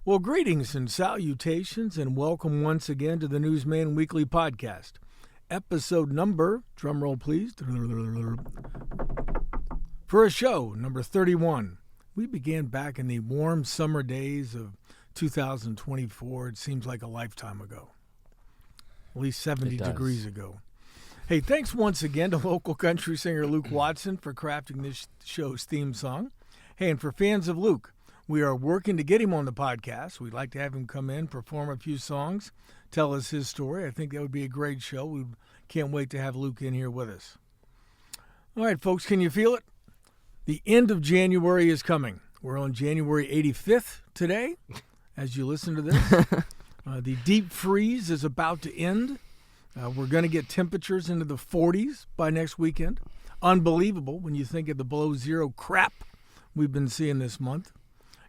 Well, greetings and salutations, and welcome once again to the Newsman Weekly Podcast. Episode number, drumroll please, for a show, number 31. We began back in the warm summer days of 2024. It seems like a lifetime ago, at least 70 degrees ago. Hey, thanks once again to local country singer Luke Watson for crafting this show's theme song. Hey, and for fans of Luke, we are working to get him on the podcast. We'd like to have him come in, perform a few songs, tell us his story. I think that would be a great show. We can't wait to have Luke in here with us. All right, folks, can you feel it? The end of January is coming. We're on January 85th today, as you listen to this. The deep freeze is about to end. We're going to get temperatures into the 40s by next weekend. Unbelievable when you think of the below zero crap we've been seeing this month.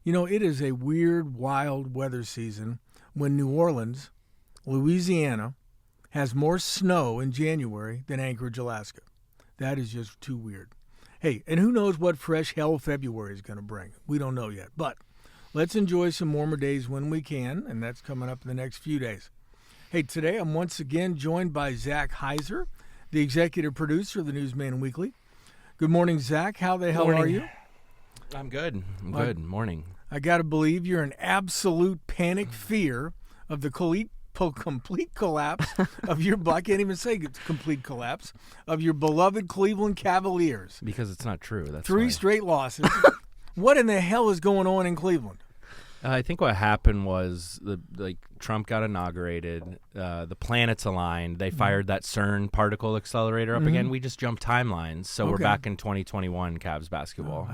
You know, it is a weird, wild weather season when New Orleans, Louisiana, has more snow in January than Anchorage, Alaska. That is just too weird. Hey, and who knows what fresh hell February is going to bring? We don't know yet. But let's enjoy some warmer days when we can, and that's coming up in the next few days. Hey, today I'm once again joined by Zac Hiser, the executive producer of the Newsman Weekly. Good morning, Zac. How the hell are you? I'm good. Good. Morning. I got to believe you're in absolute panic fear of the complete collapse of your, I can't even say complete collapse, of your beloved Cleveland Cavaliers. Because it's not true. That's Three straight losses. What in the hell is going on in Cleveland? I think what happened was Trump got inaugurated, the planets aligned, they fired that CERN particle accelerator up again. We just jumped timelines, so we're back in 2021 Cavs basketball.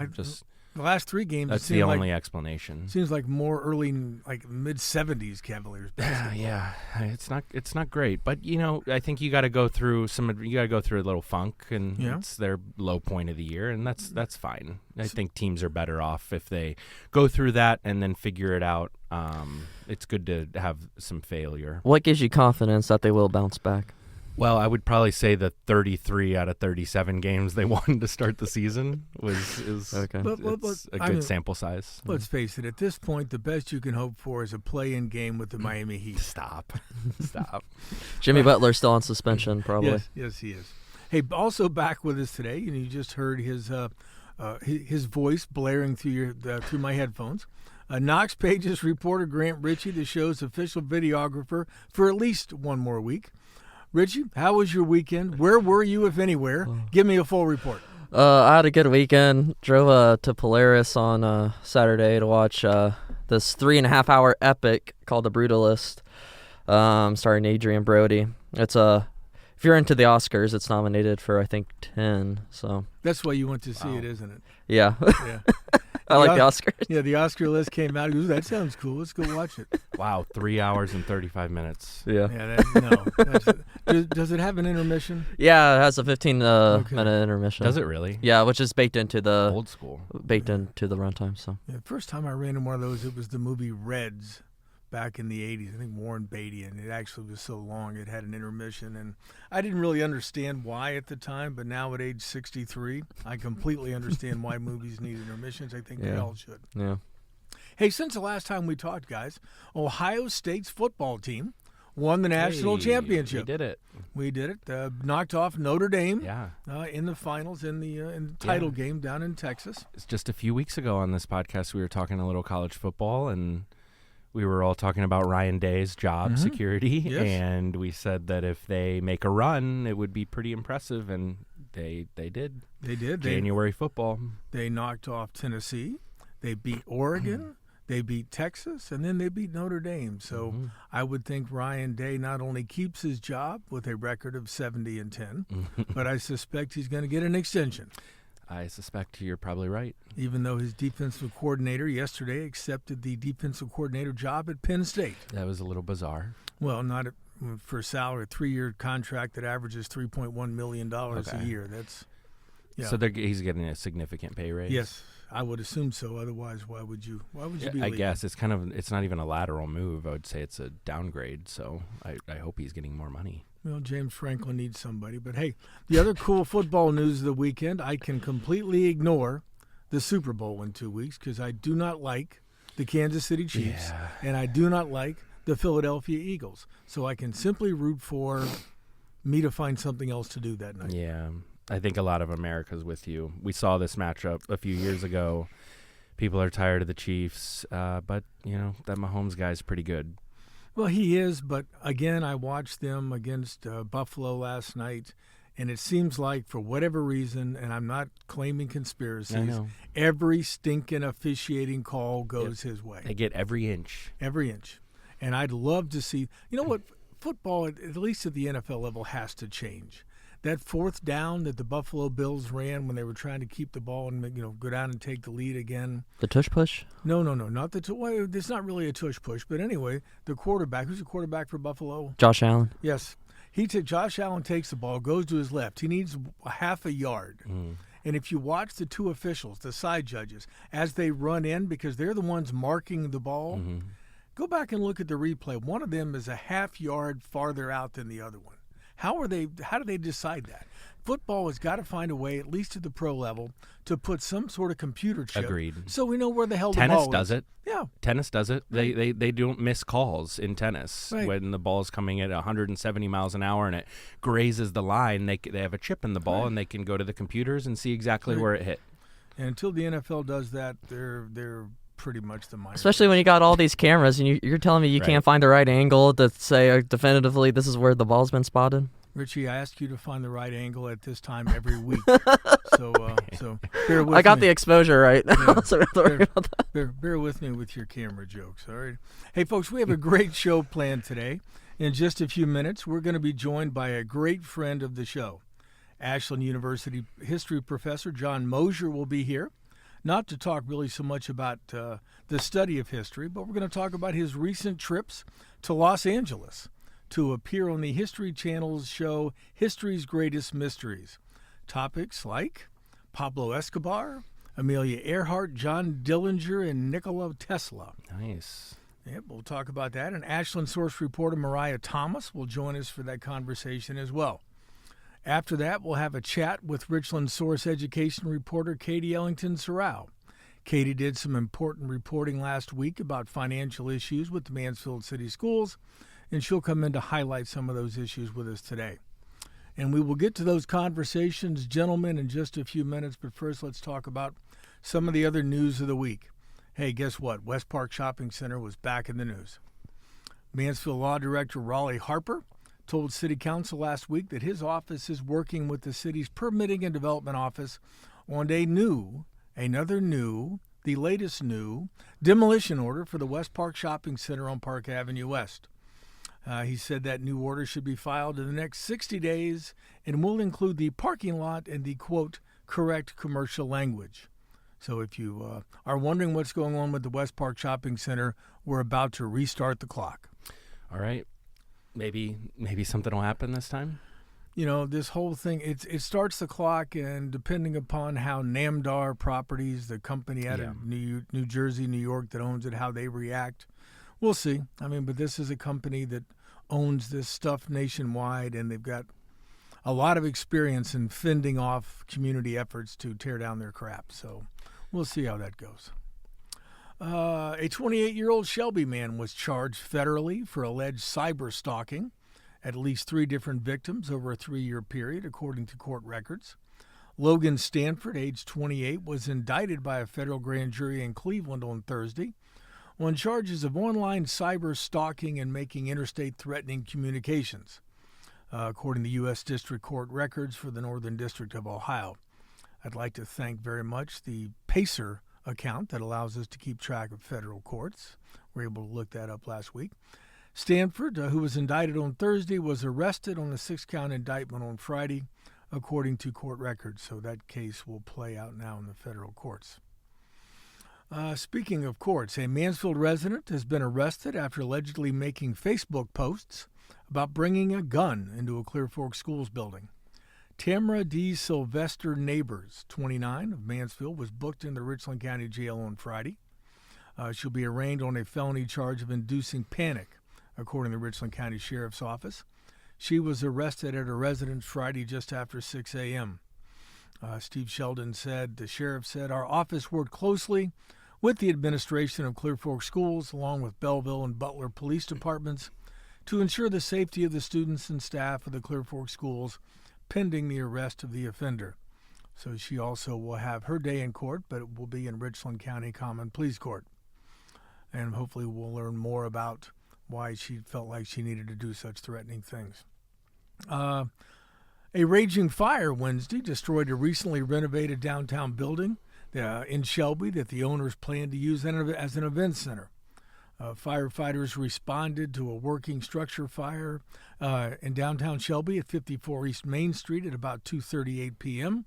The last three games, that's the only explanation. Seems like more early, like mid-70s Cavaliers basketball. Yeah, it's not great, but you know, I think you got to go through a little funk, and it's their low point of the year, and that's fine. I think teams are better off if they go through that and then figure it out. It's good to have some failure. What gives you confidence that they will bounce back? Well, I would probably say the 33 out of 37 games they won to start the season is okay. It's a good sample size. Let's face it, at this point, the best you can hope for is a play-in game with the Miami Heat. Stop. Jimmy Butler's still on suspension, probably. Yes, he is. Hey, also back with us today, and you just heard his voice blaring through my headphones. Knox Pages reporter Grant Ritchey, the show's official videographer for at least one more week. Richie, how was your weekend? Where were you, if anywhere? Give me a full report. I had a good weekend. Drove to Polaris on Saturday to watch this 3.5-hour epic called The Brutalist, starring Adrian Brody. It's if you're into the Oscars, it's nominated for, I think, 10. So that's why you went to see it, isn't it? Yeah. I like the Oscars. Yeah, the Oscar list came out. He goes, that sounds cool. Let's go watch it. Wow, 3 hours and 35 minutes. Yeah. Does it have an intermission? Yeah, it has a 15-minute intermission. Does it really? Yeah, which is baked into the old school. Baked into the runtime. So. Yeah, first time I ran in one of those, it was the movie Reds back in the 80s. I think Warren Beatty, and it actually was so long it had an intermission, and I didn't really understand why at the time, but now at age 63, I completely understand why movies need intermissions. I think they all should. Yeah. Hey, since the last time we talked, guys, Ohio State's football team won the national championship. We did it. Knocked off Notre Dame in the finals in the title game down in Texas. It's just a few weeks ago on this podcast we were talking a little college football, and we were all talking about Ryan Day's job security, and we said that if they make a run, it would be pretty impressive, and they did. They did. January football. They knocked off Tennessee. They beat Oregon. They beat Texas, and then they beat Notre Dame. So I would think Ryan Day not only keeps his job with a record of 70-10, but I suspect he's going to get an extension. I suspect you're probably right. Even though his defensive coordinator yesterday accepted the defensive coordinator job at Penn State. That was a little bizarre. Well, not for a salary, a 3-year contract that averages $3.1 million a year. That's So he's getting a significant pay raise? Yes, I would assume so. Otherwise, why would you be leaving? I guess it's not even a lateral move. I would say it's a downgrade, so I hope he's getting more money. Well, James Franklin needs somebody. But, hey, the other cool football news of the weekend, I can completely ignore the Super Bowl in 2 weeks because I do not like the Kansas City Chiefs, Yeah. and I do not like the Philadelphia Eagles. So I can simply root for me to find something else to do that night. Yeah, I think a lot of America's with you. We saw this matchup a few years ago. People are tired of the Chiefs, but, that Mahomes guy's pretty good. Well, he is, but again, I watched them against Buffalo last night, and it seems like for whatever reason, and I'm not claiming conspiracies, every stinking officiating call goes his way. They get every inch. Every inch. And I'd love to see, what, football, at least at the NFL level, has to change. That fourth down that the Buffalo Bills ran when they were trying to keep the ball and go down and take the lead again. The tush push? No, not the well, it's not really a tush push, but anyway, the quarterback. Who's the quarterback for Buffalo? Josh Allen. Yes, Josh Allen takes the ball, goes to his left. He needs a half a yard. And if you watch the two officials, the side judges, as they run in because they're the ones marking the ball, go back and look at the replay. One of them is a half yard farther out than the other one. How do they decide that? Football has got to find a way, at least at the pro level, to put some sort of computer chip. Agreed. So we know where the hell the ball Tennis is. does it. Yeah. Tennis does it. They don't miss calls in tennis. Right. When the ball's coming at 170 miles an hour and it grazes the line, they have a chip in the ball and they can go to the computers and see exactly where it hit. And until the NFL does that, they're pretty much the minor. Especially when you got all these cameras and you're telling me you can't find the right angle to say definitively this is where the ball's been spotted? Richie, I ask you to find the right angle at this time every week. so bear with me. I got the exposure right now. Yeah. So bear with me with your camera jokes, all right? Hey, folks, we have a great show planned today. In just a few minutes, we're going to be joined by a great friend of the show. Ashland University history professor John Moser will be here. Not to talk really so much about the study of history, but we're going to talk about his recent trips to Los Angeles to appear on the History Channel's show Histories Greatest Mysteries. Topics like Pablo Escobar, Amelia Earhart, John Dillinger, and Nikola Tesla. Nice. Yep, we'll talk about that. And Ashland source reporter Mariah Thomas will join us for that conversation as well. After that, we'll have a chat with Richland source education reporter Katie Ellington-Sorrell. Katie did some important reporting last week about financial issues with the Mansfield City Schools, and she'll come in to highlight some of those issues with us today. And we will get to those conversations, gentlemen, in just a few minutes, but first let's talk about some of the other news of the week. Hey, guess what? West Park Shopping Center was back in the news. Mansfield Law Director Raleigh Harper told City Council last week that his office is working with the city's Permitting and Development Office on the latest new demolition order for the West Park Shopping Center on Park Avenue West. He said that new order should be filed in the next 60 days and will include the parking lot and the, quote, correct commercial language. So if you are wondering what's going on with the West Park Shopping Center, we're about to restart the clock. All right. Maybe something will happen this time. This whole thing, it starts the clock, and depending upon how Namdar Properties, the company out of New Jersey, New York that owns it, how they react, we'll see. But this is a company that owns this stuff nationwide, and they've got a lot of experience in fending off community efforts to tear down their crap. So we'll see how that goes. A 28-year-old Shelby man was charged federally for alleged cyberstalking at least 3 different victims over a 3-year period, according to court records. Logan Stanford, age 28, was indicted by a federal grand jury in Cleveland on Thursday on charges of online cyberstalking and making interstate threatening communications, according to U.S. District Court records for the Northern District of Ohio. I'd like to thank very much the Pacer account that allows us to keep track of federal courts. We were able to look that up last week. Stanford, who was indicted on Thursday, was arrested on a 6-count indictment on Friday, according to court records. So that case will play out now in the federal courts. Speaking of courts, a Mansfield resident has been arrested after allegedly making Facebook posts about bringing a gun into a Clear Fork Schools building. Tamara D. Sylvester Neighbors, 29, of Mansfield, was booked in the Richland County Jail on Friday. She'll be arraigned on a felony charge of inducing panic, according to the Richland County Sheriff's Office. She was arrested at her residence Friday just after 6 a.m. Steve Sheldon said, the sheriff said, our office worked closely with the administration of Clear Fork Schools, along with Belleville and Butler Police Departments, to ensure the safety of the students and staff of the Clear Fork Schools pending the arrest of the offender. So she also will have her day in court, but it will be in Richland County Common Pleas Court. And hopefully we'll learn more about why she felt like she needed to do such threatening things. A raging fire Wednesday destroyed a recently renovated downtown building in Shelby that the owners planned to use as an event center. Firefighters responded to a working structure fire in downtown Shelby at 54 East Main Street at about 2:38 p.m.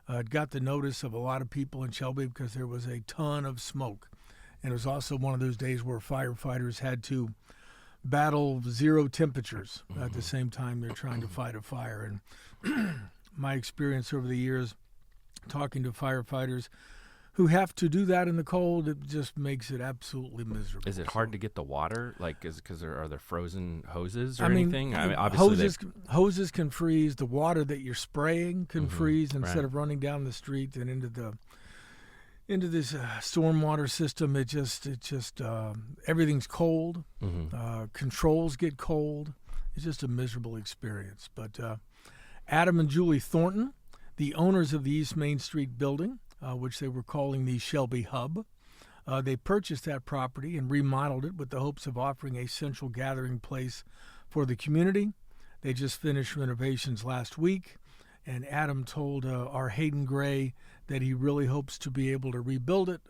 It got the notice of a lot of people in Shelby because there was a ton of smoke. And it was also one of those days where firefighters had to battle zero temperatures at the same time they're trying to fight a fire. And my experience over the years talking to firefighters who have to do that in the cold, it just makes it absolutely miserable. Is it hard to get the water? Like, is it because are there frozen hoses or anything? Hoses can freeze. The water that you're spraying can freeze instead of running down the street and into this stormwater system. It just everything's cold. Controls get cold. It's just a miserable experience. But Adam and Julie Thornton, the owners of the East Main Street building, which they were calling the Shelby Hub, they purchased that property and remodeled it with the hopes of offering a central gathering place for the community. They just finished renovations last week, and Adam told our Hayden Gray that he really hopes to be able to rebuild it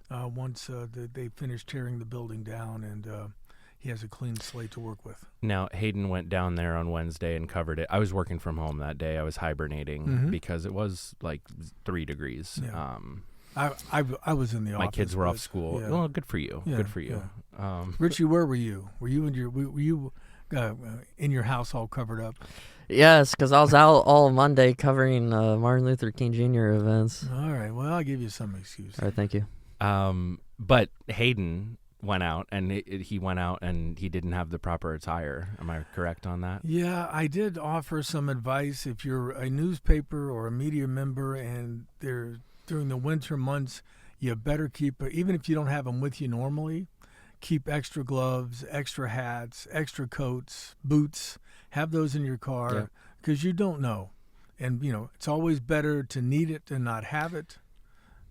once they finish tearing the building down, and he has a clean slate to work with. Now, Hayden went down there on Wednesday and covered it. I was working from home that day. I was hibernating because it was like 3 degrees. Yeah. I was in the office. My kids were off school. Yeah. Well, good for you. Yeah, good for you. Yeah. Richie, where were you? Were you in your house all covered up? Yes, because I was out all Monday covering Martin Luther King Jr. events. All right. Well, I'll give you some excuse. All right, thank you. But Hayden went out, and he went out and he didn't have the proper attire. Am I correct on that? Yeah, I did offer some advice. If you're a newspaper or a media member and they're during the winter months, you better keep, even if you don't have them with you normally, keep extra gloves, extra hats, extra coats, boots. Have those in your car because you don't know. And, it's always better to need it and not have it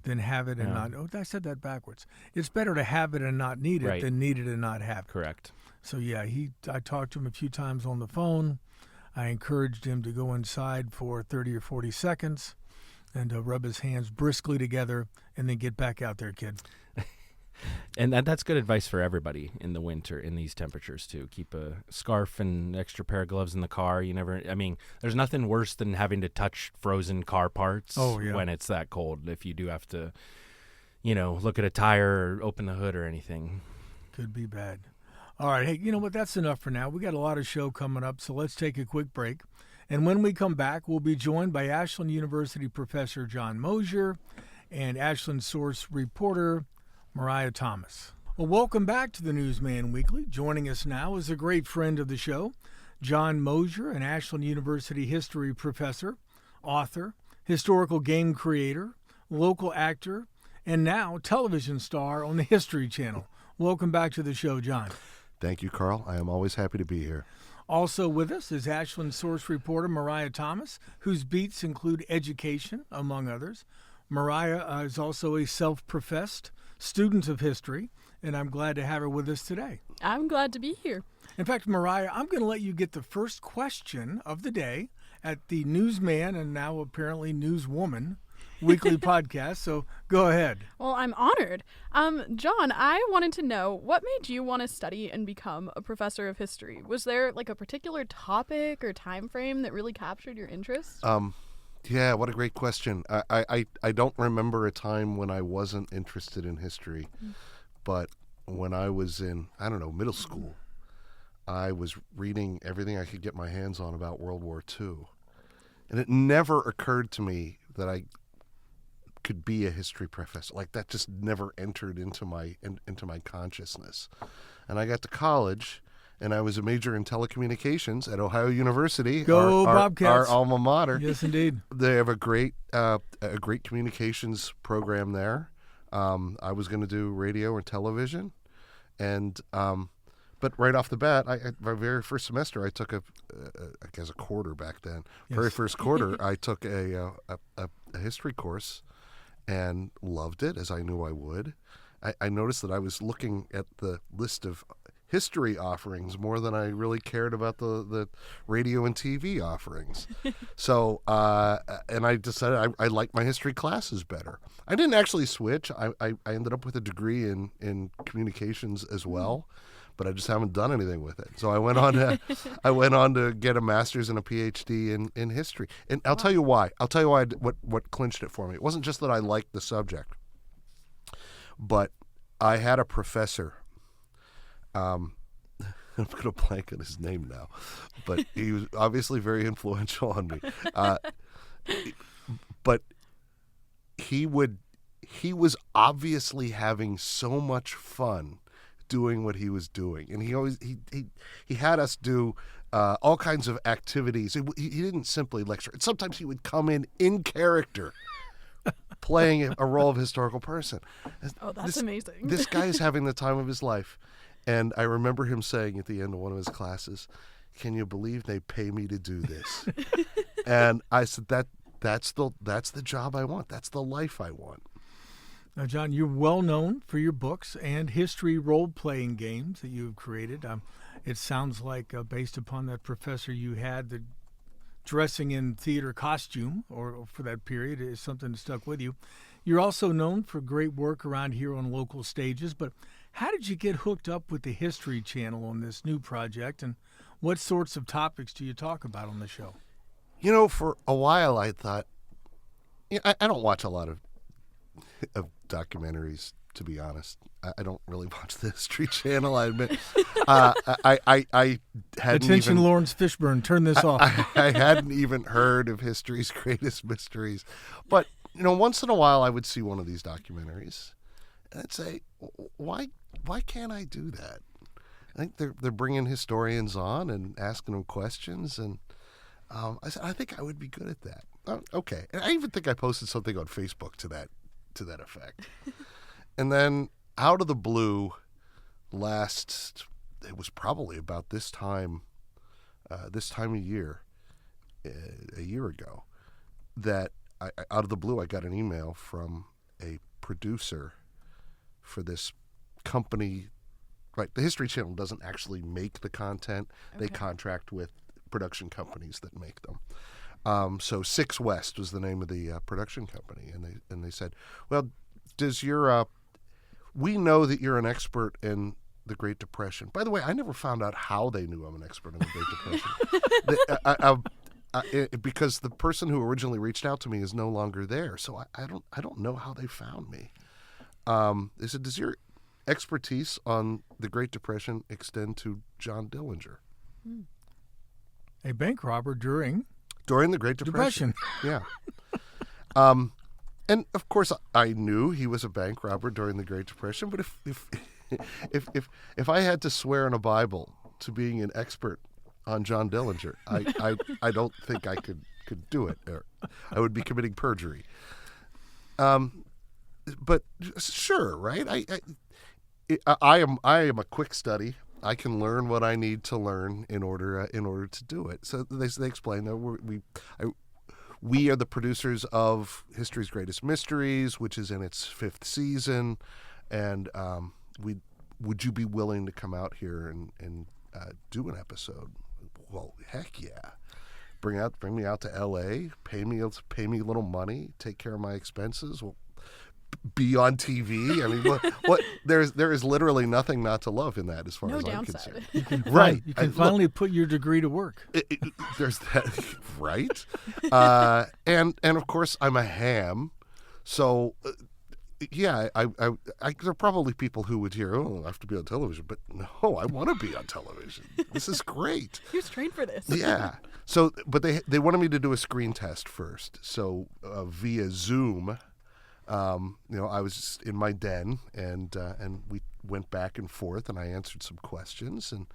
than have it and not. Oh, I said that backwards. It's better to have it and not need it than need it and not have it. Correct. So, yeah, I talked to him a few times on the phone. I encouraged him to go inside for 30 or 40 seconds and rub his hands briskly together and then get back out there, kid. And that's good advice for everybody in the winter in these temperatures too. Keep a scarf and extra pair of gloves in the car. There's nothing worse than having to touch frozen car parts when it's that cold. If you do have to, look at a tire or open the hood or anything. Could be bad. All right. Hey, you know what? That's enough for now. We got a lot of show coming up, so let's take a quick break. And when we come back, we'll be joined by Ashland University Professor John Moser and Ashland Source reporter Mariah Thomas. Well, welcome back to the Newsman Weekly. Joining us now is a great friend of the show, John Moser, an Ashland University history professor, author, historical game creator, local actor, and now television star on the History Channel. Welcome back to the show, John. Thank you, Carl. I am always happy to be here. Also with us is Ashland Source reporter Mariah Thomas, whose beats include education, among others. Mariah is also a self-professed student of history, and I'm glad to have her with us today. I'm glad to be here. In fact, Mariah, I'm going to let you get the first question of the day at the Newsman and now apparently Newswoman weekly podcast, so go ahead. Well, I'm honored. John, I wanted to know, what made you want to study and become a professor of history? Was there like a particular topic or time frame that really captured your interest? Yeah, what a great question. I don't remember a time when I wasn't interested in history, but when I was in, middle school, I was reading everything I could get my hands on about World War II. And it never occurred to me that I could be a history professor. Like, that just never entered into my consciousness. And I got to college, and I was a major in telecommunications at Ohio University. Go Bobcats! Our alma mater. Yes, indeed. They have a great communications program there. I was going to do radio or television, and but right off the bat, my very first semester, I took I guess a quarter back then. Yes. Very first quarter, I took a history course, and loved it, as I knew I would. I noticed that I was looking at the list of history offerings more than I really cared about the radio and TV offerings. So, and I decided I liked my history classes better. I didn't actually switch. I ended up with a degree in communications as well, but I just haven't done anything with it. So I went on to get a master's and a PhD in history. And I'll tell you why. What clinched it for me. It wasn't just that I liked the subject, but I had a professor. I'm going to blank on his name now, but he was obviously very influential on me. But he was obviously having so much fun doing what he was doing, and he had us do all kinds of activities. He didn't simply lecture. Sometimes he would come in character, playing a role of historical person. Oh, that's amazing. This guy is having the time of his life. And I remember him saying at the end of one of his classes, "Can you believe they pay me to do this?" And I said, that's the job I want. That's the life I want. Now, John, you're well known for your books and history role-playing games that you've created. It sounds like, based upon that professor you had, that dressing in theater costume, or for that period, is something that stuck with you. You're also known for great work around here on local stages, but how did you get hooked up with the History Channel on this new project, and what sorts of topics do you talk about on the show? For a while I thought, I don't watch a lot of documentaries, to be honest. I don't really watch the History Channel, I admit. I hadn't Attention, even, Lawrence Fishburne, turn this off. I hadn't even heard of History's Greatest Mysteries. But, once in a while I would see one of these documentaries, and I'd say, why can't I do that? I think they're bringing historians on and asking them questions, and I said, I think I would be good at that. Okay. And I even think I posted something on Facebook to that effect. And then out of the blue, it was probably about this time of year, a year ago, that out of the blue I got an email from a producer for this company. Right, the History Channel doesn't actually make the content. Okay. They contract with production companies that make them. So 6 West was the name of the production company, and they said, "Well, we know that you're an expert in the Great Depression." By the way, I never found out how they knew I'm an expert in the Great Depression. Because the person who originally reached out to me is no longer there, so I don't know how they found me. They said, "Does your expertise on the Great Depression extend to John Dillinger?" A bank robber during the Great Depression. Yeah. And of course I knew he was a bank robber during the Great Depression, but if I had to swear in a Bible to being an expert on John Dillinger, I don't think I could do it. Or I would be committing perjury. But sure, right? I am a quick study. I can learn what I need to learn in order to do it. So they explain that we are the producers of History's Greatest Mysteries, which is in its 5th season, and would you be willing to come out here and do an episode? Well, heck yeah! Bring me out to L.A. Pay me a little money. Take care of my expenses. Well, be on TV. I mean, what? There is literally nothing not to love in that, as far as I'm concerned. Right? You can finally put your degree to work. There's that, right? And of course, I'm a ham, so. Yeah, there are probably people who would hear, "Oh, I have to be on television," but no, I want to be on television. This is great. He was trained for this. Yeah. So, but they wanted me to do a screen test first. So via Zoom, I was just in my den, and we went back and forth, and I answered some questions, and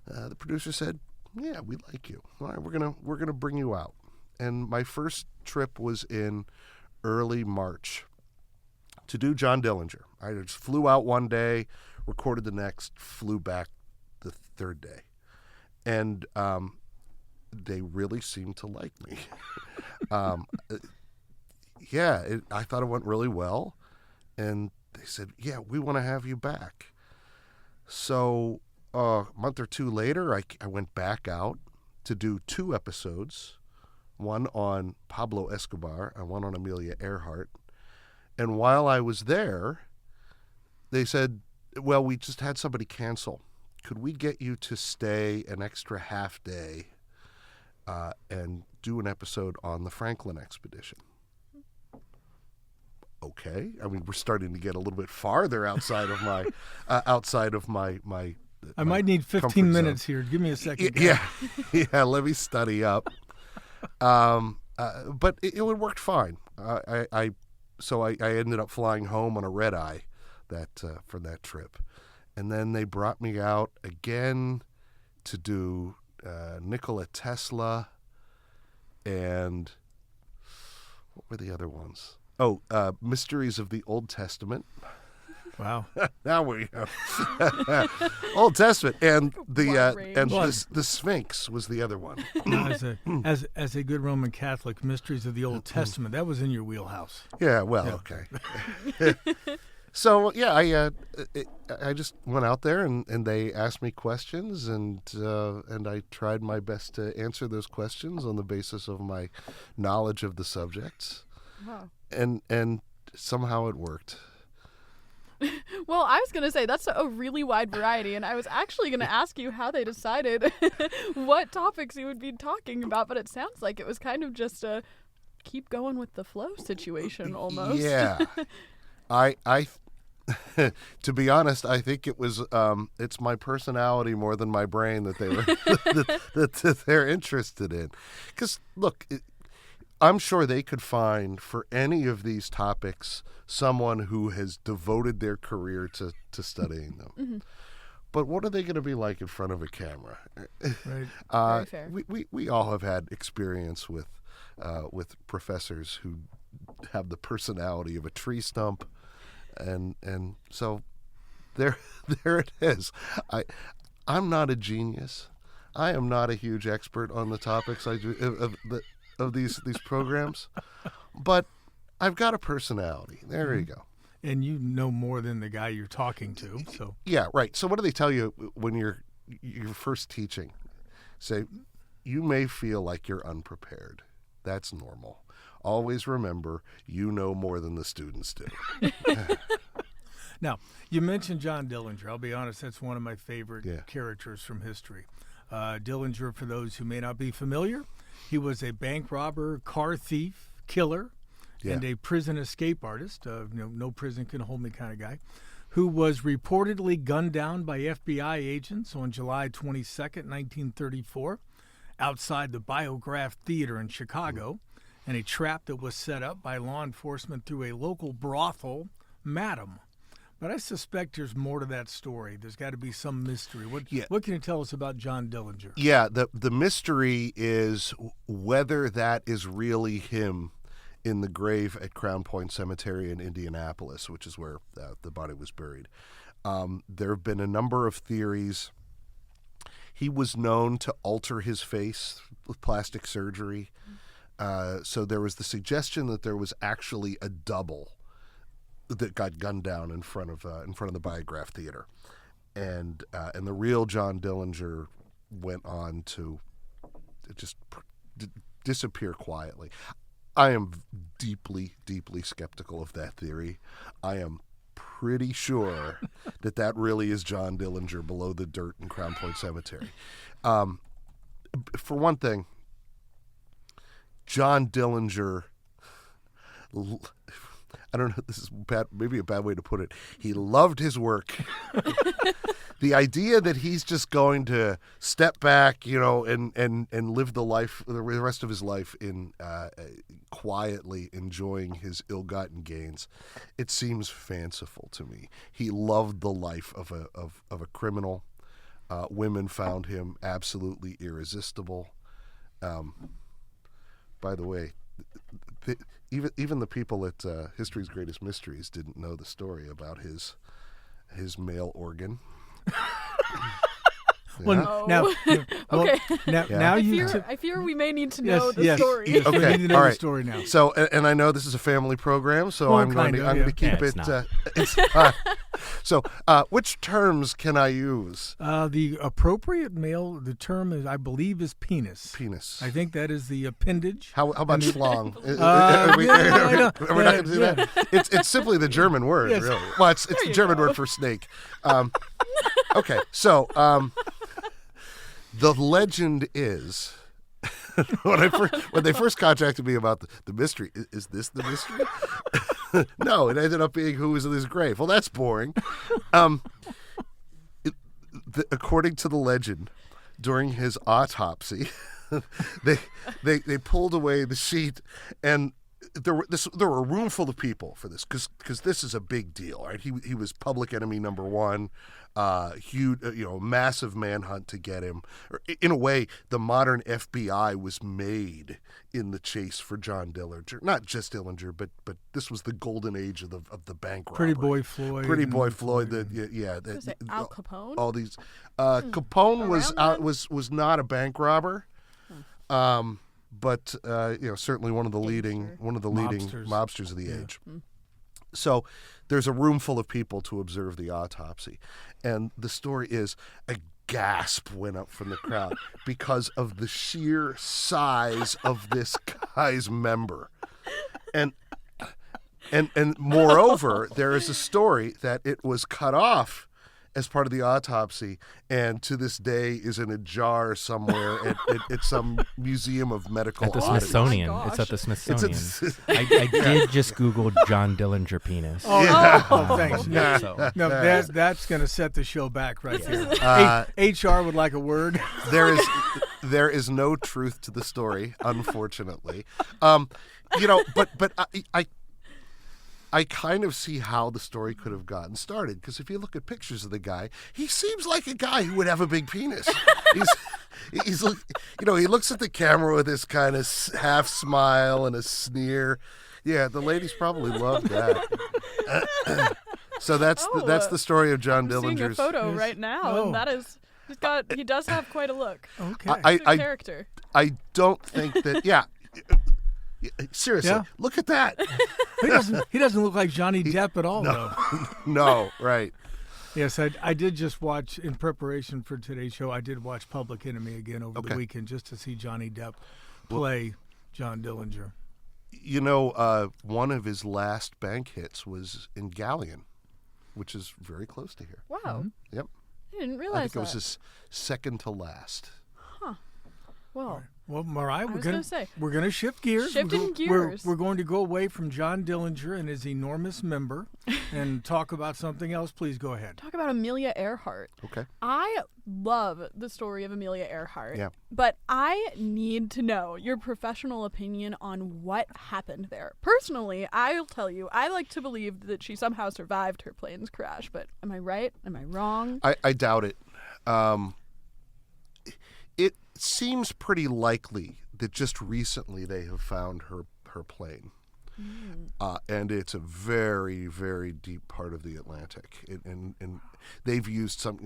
the producer said, "Yeah, we like you. All right, we're gonna bring you out." And my first trip was in early March. to do John Dillinger. I just flew out one day, recorded the next, flew back the third day. And they really seemed to like me. I thought it went really well. And they said, yeah, we want to have you back. So a month or two later, I went back out to do 2 episodes, one on Pablo Escobar and one on Amelia Earhart. And while I was there, they said, well, we just had somebody cancel. Could we get you to stay an extra half day and do an episode on the Franklin expedition? Okay. I mean, we're starting to get a little bit farther outside of my I might need 15 minutes here. Give me a second. Yeah. Let me study up. But it worked fine. So I ended up flying home on a red eye for that trip, and then they brought me out again to do Nikola Tesla, and what were the other ones? Oh, Mysteries of the Old Testament. Wow. Now we go. Old Testament, and the Sphinx was the other one. As a good Roman Catholic, Mysteries of the Old Testament, that was in your wheelhouse. Yeah. Well, okay. So yeah, I just went out there and they asked me questions, and I tried my best to answer those questions on the basis of my knowledge of the subjects. Wow. And somehow it worked. Well, I was going to say that's a really wide variety, and I was actually going to ask you how they decided what topics you would be talking about, but it sounds like it was kind of just a keep going with the flow situation almost. Yeah. I to be honest, I think it was it's my personality more than my brain that they were that they're interested in. Cuz look, I'm sure they could find for any of these topics someone who has devoted their career to studying them. Mm-hmm. But what are they going to be like in front of a camera? Right. Very fair. We all have had experience with professors who have the personality of a tree stump, and so there it is. I'm not a genius. I am not a huge expert on the topics I do of these programs, but I've got a personality. There you go. And you know more than the guy you're talking to. So yeah, right. So what do they tell you when you're first teaching? Say, you may feel like you're unprepared. That's normal. Always remember, you know more than the students do. Now, you mentioned John Dillinger. I'll be honest, that's one of my favorite characters from history. Dillinger, for those who may not be familiar, he was a bank robber, car thief, killer, and a prison escape artist, no prison can hold me kind of guy, who was reportedly gunned down by FBI agents on July 22nd, 1934, outside the Biograph Theater in Chicago, and a trap that was set up by law enforcement through a local brothel, Madam. But I suspect there's more to that story. There's got to be some mystery. What can you tell us about John Dillinger? Yeah, the mystery is whether that is really him in the grave at Crown Point Cemetery in Indianapolis, which is where the body was buried. There have been a number of theories. He was known to alter his face with plastic surgery. So there was the suggestion that there was actually a double that got gunned down in front of the Biograph Theater, and the real John Dillinger went on to just disappear quietly. I am deeply, deeply skeptical of that theory. I am pretty sure that really is John Dillinger below the dirt in Crown Point Cemetery. For one thing, John Dillinger, I don't know, this is maybe a bad way to put it. He loved his work. The idea that he's just going to step back, and live the rest of his life in quietly enjoying his ill-gotten gains, it seems fanciful to me. He loved the life of a criminal. Women found him absolutely irresistible. By the way, even the people at History's Greatest Mysteries didn't know the story about his male organ. Well, okay. Now I fear we may need to know the story. Yes, Okay, we need to know all the right. story now. So, and I know this is a family program, so Well, I'm going to keep Yeah, it. it's not. So, which terms can I use? The appropriate male, the term is, I believe, is penis. Penis. I think that is the appendage. How about schlong? I know. We're not going to do that. It's simply the German word, Yes. really. Well, it's the German word for snake. Okay, so the legend is when they first contacted me about the mystery. Is this the mystery? No, it ended up being who was in his grave. Well, that's boring. According to the legend, during his autopsy, they pulled away the sheet, and there were a room full of people for this because this is a big deal, right? He was public enemy number one. Huge, massive manhunt to get him. In a way, the modern FBI was made in the chase for John Dillinger. Not just Dillinger, but this was the golden age of the bank robbery. Pretty Boy Floyd. Pretty Boy Floyd. Was it Al Capone? All these. Capone Around was not a bank robber. But certainly one of the leading mobsters of the age. So there's a room full of people to observe the autopsy, and the story is a gasp went up from the crowd because of the sheer size of this guy's member, and moreover, there is a story that it was cut off as part of the autopsy, and to this day is in a jar somewhere at some museum of medical At the oddities. Smithsonian. Oh my It's at the gosh. Smithsonian. I did just Google John Dillinger penis. Oh, thanks. So, No, that's going to set the show back right there. HR would like a word. There is no truth to the story, unfortunately. But I kind of see how the story could have gotten started, because if you look at pictures of the guy, he seems like a guy who would have a big penis. He looks at the camera with this kind of half smile and a sneer. Yeah, the ladies probably love that. So that's the story of John I'm seeing a Dillinger's. photo right now, and that is he does have quite a look. Okay. He's a character. I don't think that. Yeah. Seriously, Yeah. look at that. He doesn't look like Johnny Depp at all, though. No, right. Yes, I did just watch, in preparation for today's show, I did watch Public Enemy again over the weekend just to see Johnny Depp play John Dillinger. One of his last bank hits was in Galleon, which is very close to here. Wow. Mm-hmm. Yep. I didn't realize I think that. it was his second to last. Well, Well, Mariah, was gonna say. we're going to shift gears. Shifting gears. We're going to go away from John Dillinger and his enormous member and talk about something else. Please go ahead. talk about Amelia Earhart. Okay. I love the story of Amelia Earhart. Yeah. But I need to know your professional opinion on what happened there. Personally, I'll tell you, I like to believe that she somehow survived her plane's crash. But am I right? Am I wrong? I doubt it. It seems pretty likely that just recently they have found her plane. And it's a very, very deep part of the Atlantic. And they've used some,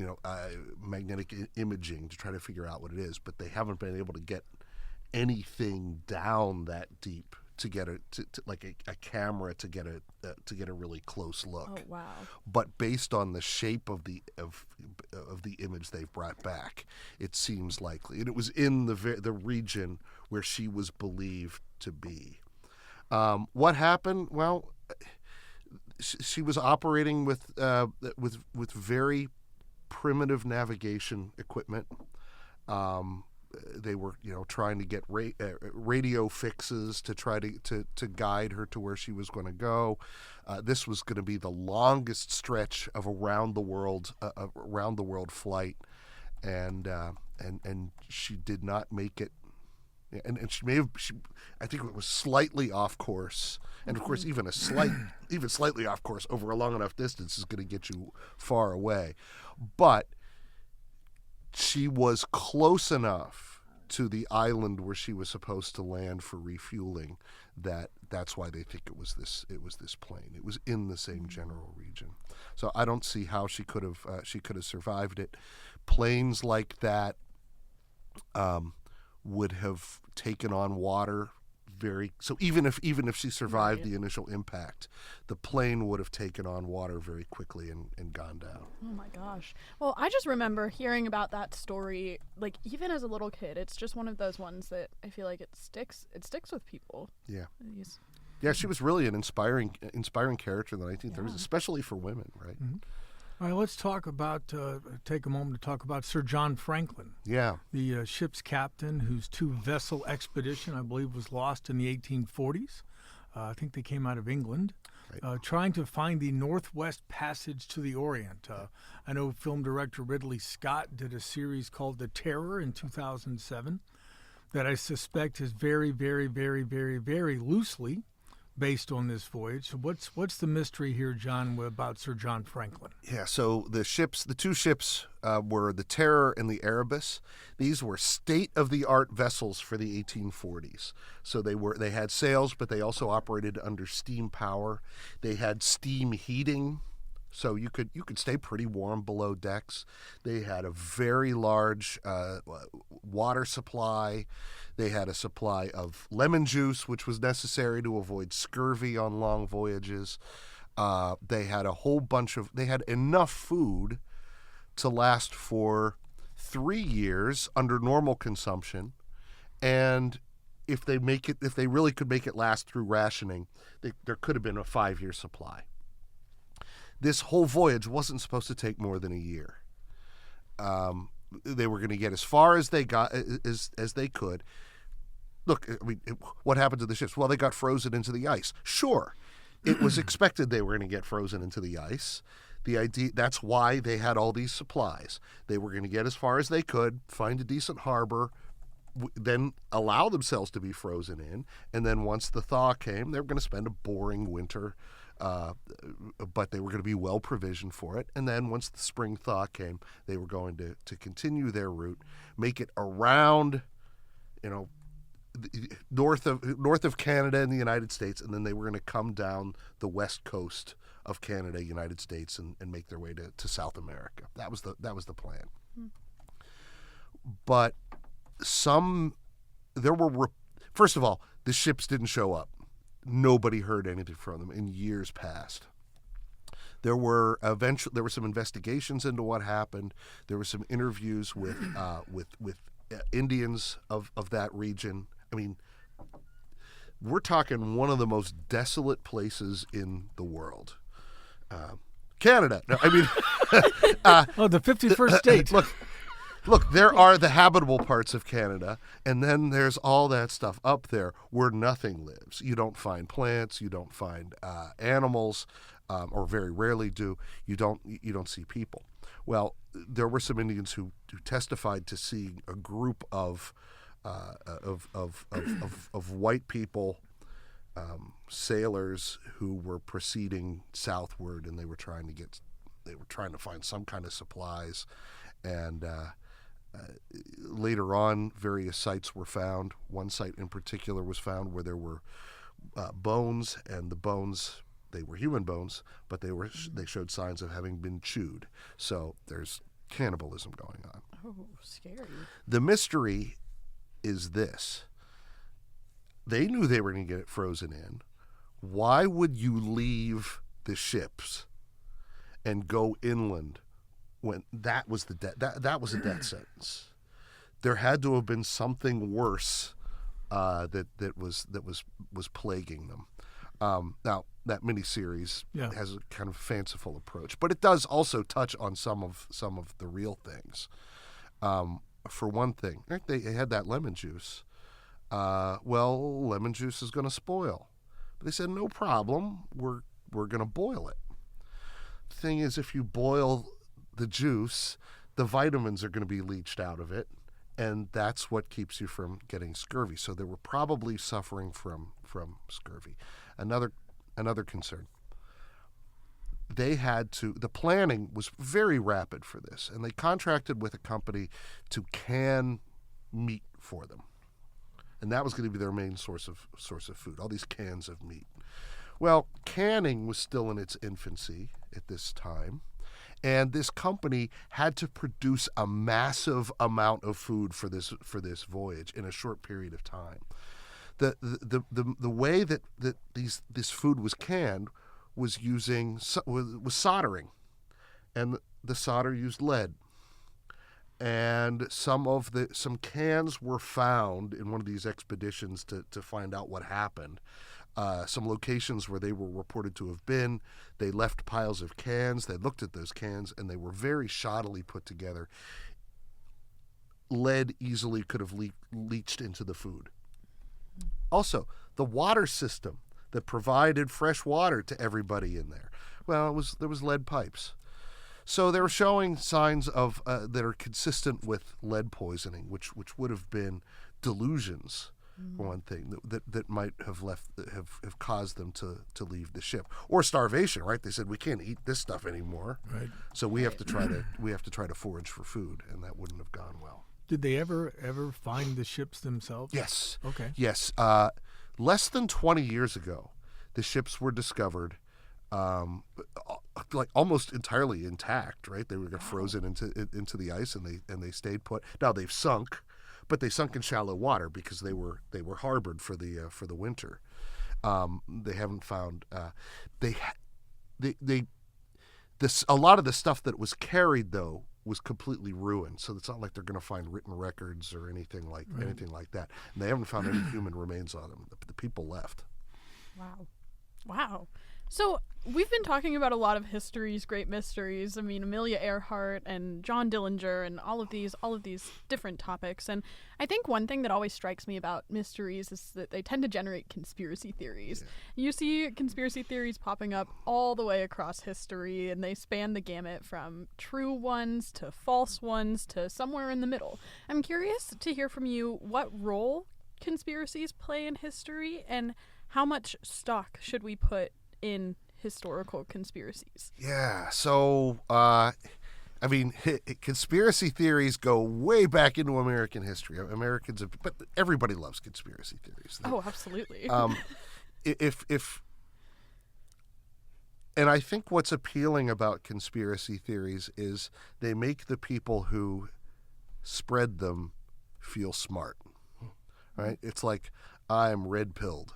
magnetic imaging to try to figure out what it is, but they haven't been able to get anything down that deep to get a camera to get a really close look. Oh, wow. But based on the shape of the image they've brought back, it seems likely, and it was in the region where she was believed to be. What happened? Well, she was operating with very primitive navigation equipment. They were, trying to get radio fixes to try to guide her to where she was going to go. This was going to be the longest stretch of around the world flight, and she did not make it. And I think it was slightly off course. And of course, even slightly off course over a long enough distance is going to get you far away. But she was close enough to the island where she was supposed to land for refueling. That's why they think it was this plane. It was in the same general region. So I don't see how she could have survived it. Planes like that would have taken on water so even if she survived the initial impact, the plane would have taken on water very quickly and gone down. Oh my gosh. Well, I just remember hearing about that story, like even as a little kid. It's just one of those ones that I feel like it sticks with people. Yeah. Yeah, she was really an inspiring character in the 1930s, especially for women, right? Mm-hmm. All right, let's talk about, take a moment to talk about Sir John Franklin. Yeah. The ship's captain whose 2-vessel expedition, I believe, was lost in the 1840s. I think they came out of England, trying to find the Northwest Passage to the Orient. I know film director Ridley Scott did a series called The Terror in 2007 that I suspect is very, very, very, very, very loosely based on this voyage. So what's the mystery here, John, about Sir John Franklin? Yeah, so the two ships were the Terror and the Erebus. These were state-of-the-art vessels for the 1840s. So they had sails, but they also operated under steam power. They had steam heating, so you could stay pretty warm below decks. They had a very large water supply. They had a supply of lemon juice, which was necessary to avoid scurvy on long voyages. They had they had enough food to last for 3 years under normal consumption. And if they really could make it last through rationing, there could have been a 5-year supply. This whole voyage wasn't supposed to take more than a year. They were going to get as far as they got as they could. Look, I mean, what happened to the ships? Well, they got frozen into the ice. Sure, it was expected they were going to get frozen into the ice. That's why they had all these supplies. They were going to get as far as they could, find a decent harbor, then allow themselves to be frozen in, and then once the thaw came, they were going to spend a boring winter. But they were going to be well provisioned for it. And then once the spring thaw came, they were going to continue their route, make it around, north of Canada and the United States, and then they were going to come down the west coast of Canada, United States, and make their way to South America. That was the plan. But first of all, the ships didn't show up. Nobody heard anything from them in years past. There were some investigations into what happened. There were some interviews with Indians of that region. I mean, we're talking one of the most desolate places in the world. Canada. No, I mean, the 51st state. Look, there are the habitable parts of Canada, and then there's all that stuff up there where nothing lives. You don't find plants, you don't find animals, or very rarely do. You don't see people. Well, there were some Indians who testified to seeing a group of white people, sailors who were proceeding southward, and they were trying to find some kind of supplies, and later on, various sites were found. One site in particular was found where there were bones, and the bones, they were human bones, but they showed signs of having been chewed. So there's cannibalism going on. Oh, scary. The mystery is this. They knew they were going to get it frozen in. Why would you leave the ships and go inland when that was that was a death sentence? There had to have been something worse that was plaguing them. Now that miniseries has a kind of fanciful approach, but it does also touch on some of the real things. For one thing, they had that lemon juice. Well, lemon juice is going to spoil. But they said, no problem, we're going to boil it. The thing is, if you boil the juice, the vitamins are going to be leached out of it, and that's what keeps you from getting scurvy. So they were probably suffering from scurvy. Another concern. The planning was very rapid for this, and they contracted with a company to can meat for them. And that was going to be their main source of food, all these cans of meat. Well, canning was still in its infancy at this time, and this company had to produce a massive amount of food for this voyage in a short period of time. The way that this food was canned was was soldering, and the solder used lead. And some cans were found in one of these expeditions to find out what happened. Some locations where they were reported to have been, they left piles of cans. They looked at those cans, and they were very shoddily put together. Lead easily could have leached into the food. Also, the water system that provided fresh water to everybody in there, well, there was lead pipes. So they were showing signs of that are consistent with lead poisoning, which would have been delusions, for one thing, that might have caused them to leave the ship, or starvation. Right? They said, we can't eat this stuff anymore, right? So we have to try to forage for food, and that wouldn't have gone well. Did they ever find the ships themselves? Yes. Okay. Yes. Less than 20 years ago, the ships were discovered. Like almost entirely intact, right? They were frozen into the ice, and they stayed put. Now they've sunk, but they sunk in shallow water because they were harbored for the winter. They haven't found a lot of the stuff that was carried though was completely ruined. So it's not like they're going to find written records or anything like that. And they haven't found any human remains on them. The people left. Wow. So we've been talking about a lot of history's great mysteries. I mean, Amelia Earhart and John Dillinger and all of these different topics. And I think one thing that always strikes me about mysteries is that they tend to generate conspiracy theories. Yeah. You see conspiracy theories popping up all the way across history, and they span the gamut from true ones to false ones to somewhere in the middle. I'm curious to hear from you what role conspiracies play in history, and how much stock should we put in historical conspiracies? Yeah, so conspiracy theories go way back into American history. But everybody loves conspiracy theories. Oh, absolutely. And I think what's appealing about conspiracy theories is they make the people who spread them feel smart. Right? It's like, I'm red-pilled.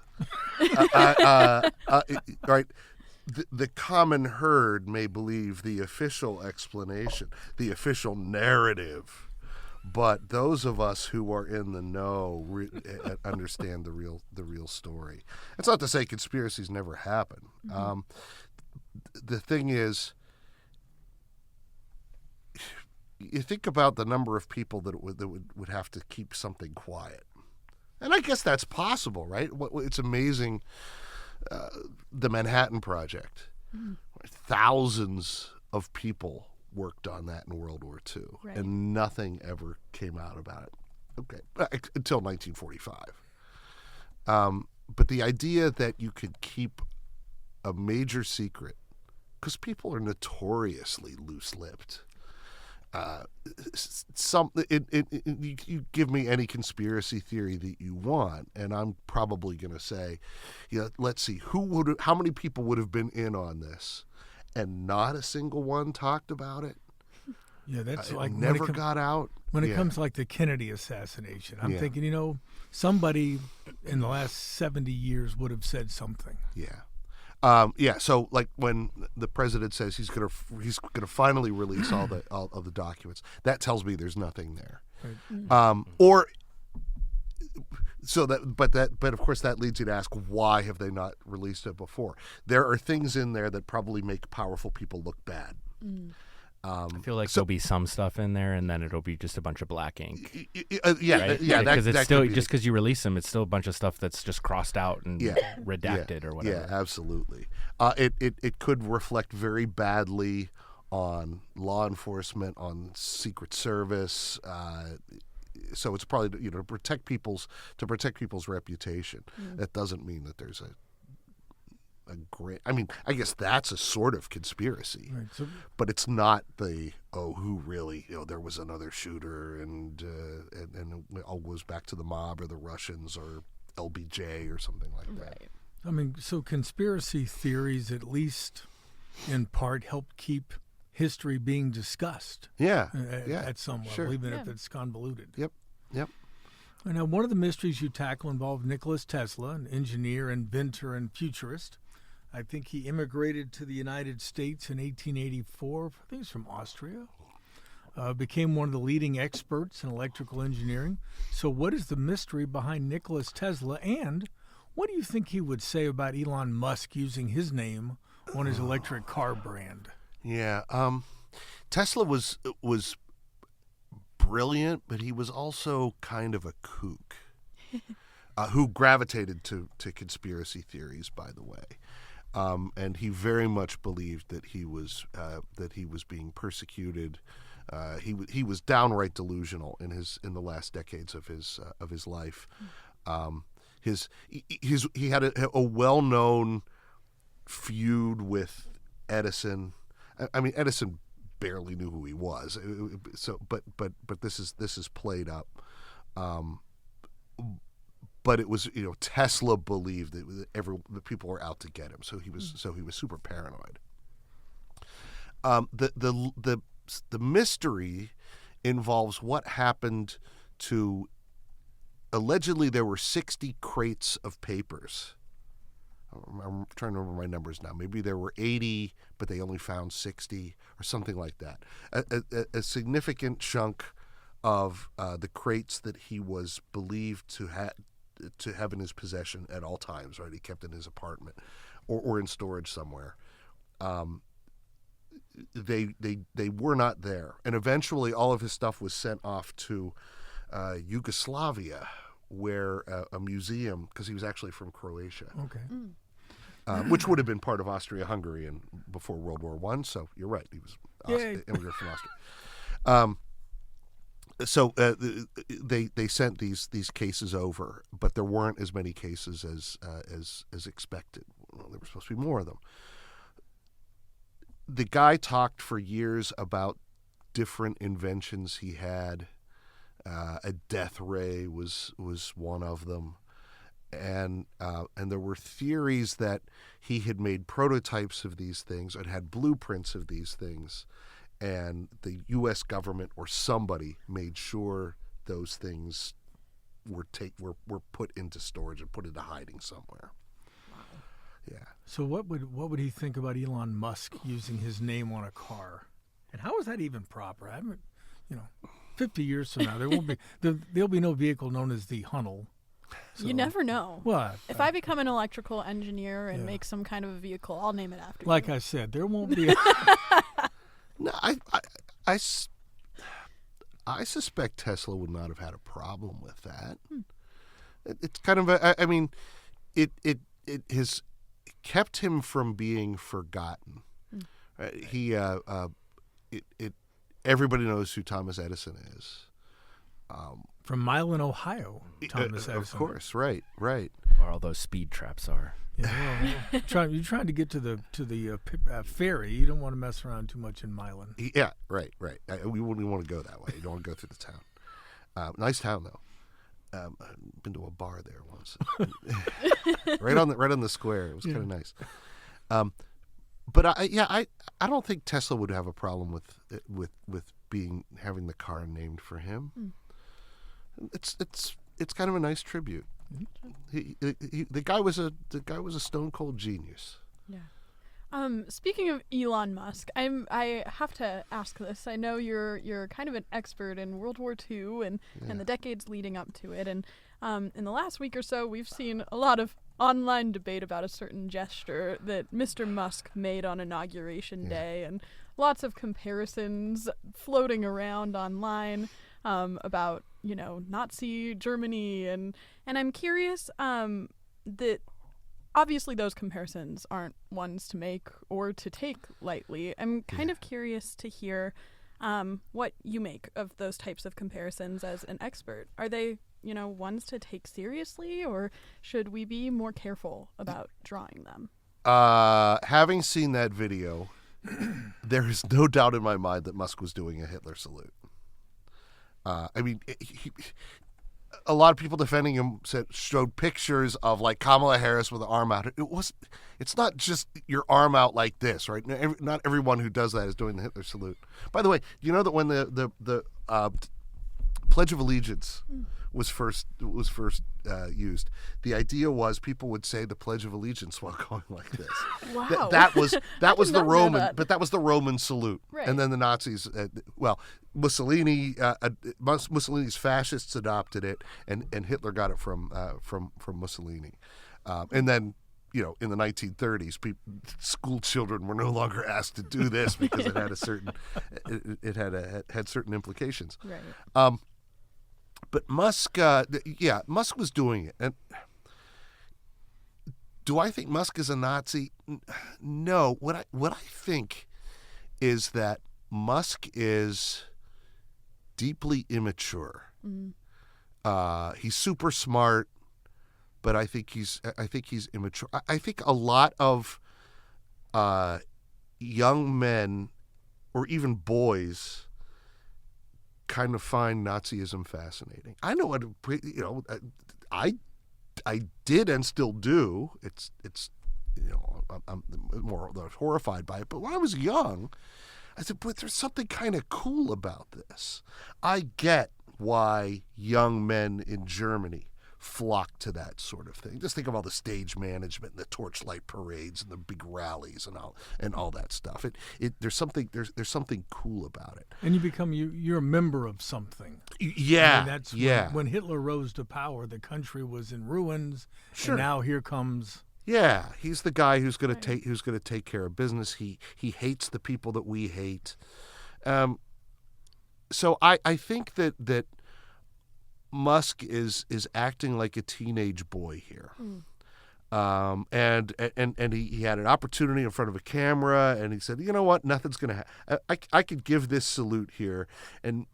Right. The common herd may believe the official explanation, the official narrative, but those of us who are in the know understand the real story. It's not to say conspiracies never happen. Mm-hmm. The thing is, you think about the number of people that would have to keep something quiet. And I guess that's possible, right? It's amazing, the Manhattan Project. Mm-hmm. Thousands of people worked on that in World War II, right. And nothing ever came out about it. Okay, until 1945. But the idea that you could keep a major secret, because people are notoriously loose-lipped. You give me any conspiracy theory that you want, and I'm probably going to say, let's see, how many people would have been in on this, and not a single one talked about it. Yeah, that's like never got out. When it comes like the Kennedy assassination, I'm thinking, somebody in the last 70 years would have said something. Yeah. So like when the president says he's gonna finally release all of the documents, that tells me there's nothing there. Right. But of course that leads you to ask, why have they not released it before? There are things in there that probably make powerful people look bad. Mm. I feel like there'll be some stuff in there, and then it'll be just a bunch of black ink. Right? Because it's still just because you release them, it's still a bunch of stuff that's just crossed out and redacted or whatever. Yeah, absolutely. It could reflect very badly on law enforcement, on Secret Service. So it's probably to protect people's reputation. Mm. That doesn't mean that there's great. I mean, I guess that's a sort of conspiracy, Right. So, but it's not the who really there was another shooter and it all goes back to the mob or the Russians or LBJ or something like that. Right. I mean, so conspiracy theories, at least in part, help keep history being discussed. Yeah, At some level, sure. even if it's convoluted. Yep. Now, one of the mysteries you tackle involved Nikola Tesla, an engineer, inventor, and futurist. I think he immigrated to the United States in 1884. I think he's from Austria. Became one of the leading experts in electrical engineering. So what is the mystery behind Nikola Tesla, and what do you think he would say about Elon Musk using his name on his electric car brand? Yeah. Tesla was brilliant, but he was also kind of a kook who gravitated to conspiracy theories, by the way. And he very much believed that he was being persecuted. He was downright delusional in the last decades of his life. He had a well-known feud with Edison. I mean, Edison barely knew who he was. So, but this is played up. But it was, Tesla believed that people were out to get him, so he was super paranoid. The mystery involves what happened to. Allegedly, there were 60 crates of papers. I'm trying to remember my numbers now. Maybe there were 80, but they only found 60 or something like that. A significant chunk of the crates that he was believed to have in his possession at all times, right? He kept in his apartment or in storage somewhere. They were not there. And eventually all of his stuff was sent off to Yugoslavia, where a museum, because he was actually from Croatia. Okay. Which would have been part of Austria-Hungary and before World War I. So you're right, he was immigrant from Austria. So they sent these cases over, but there weren't as many cases as expected. Well, there were supposed to be more of them. The guy talked for years about different inventions he had. A death ray was one of them. And there were theories that he had made prototypes of these things and had blueprints of these things, and the U.S. government or somebody made sure those things were put into storage and put into hiding somewhere. Wow. Yeah. So what would he think about Elon Musk using his name on a car, and how is that even proper? I haven't, 50 years from now there'll be no vehicle known as the Hunnell. So, you never know. What? If I become an electrical engineer and make some kind of a vehicle, I'll name it after you. Like I said, there won't be. No, I suspect Tesla would not have had a problem with that. It's kind of it has kept him from being forgotten. He everybody knows who Thomas Edison is. From Milan, Ohio, Thomas Edison. Of course, right. Where all those speed traps are. Yeah, well, you're trying to get to the ferry. You don't want to mess around too much in Milan. Yeah, right. We wouldn't want to go that way. You don't want to go through the town. Nice town though. I've been to a bar there once. right on the square. It was kind of nice. But I don't think Tesla would have a problem with having the car named for him. It's kind of a nice tribute. The guy was a stone cold genius. Yeah. Speaking of Elon Musk, I have to ask this. I know you're kind of an expert in World War II and the decades leading up to it, and in the last week or so, we've seen a lot of online debate about a certain gesture that Mr. Musk made on Inauguration Day, and lots of comparisons floating around online about Nazi Germany, and I'm curious that obviously those comparisons aren't ones to make or to take lightly. I'm kind of curious to hear what you make of those types of comparisons as an expert. Are they ones to take seriously, or should we be more careful about drawing them? having seen that video, there is no doubt in my mind that Musk was doing a Hitler salute. I mean, a lot of people defending him showed pictures of like Kamala Harris with the arm out. It's not just your arm out like this, right? Not everyone who does that is doing the Hitler salute. By the way, you know that when the Pledge of Allegiance was first used, the idea was people would say the Pledge of Allegiance while going like this. Wow. That was the Roman, that. but that was the Roman salute. Right. And then the Nazis, Mussolini's fascists adopted it, and Hitler got it from Mussolini, and then. You know, in the 1930s, school children were no longer asked to do this because it had had certain implications. Right. But Musk, Musk was doing it. And do I think Musk is a Nazi? No. What I think is that Musk is deeply immature. He's super smart. But I think he's immature. I think a lot of young men, or even boys, kind of find Nazism fascinating. I know I did and still do. It's I'm more horrified by it. But when I was young, I said, but there's something kind of cool about this. I get why young men in Germany flock to that sort of thing. Just think of all the stage management and the torchlight parades and the big rallies and all that stuff. There's something cool about it. And you're a member of something. Yeah, I mean, that's when Hitler rose to power, the country was in ruins. Sure. And now here comes. Yeah, he's the guy who's going to take care of business. He hates the people that we hate. So I think that Musk is acting like a teenage boy here. And he had an opportunity in front of a camera, and he said, you know what, nothing's going to happen. I could give this salute here, and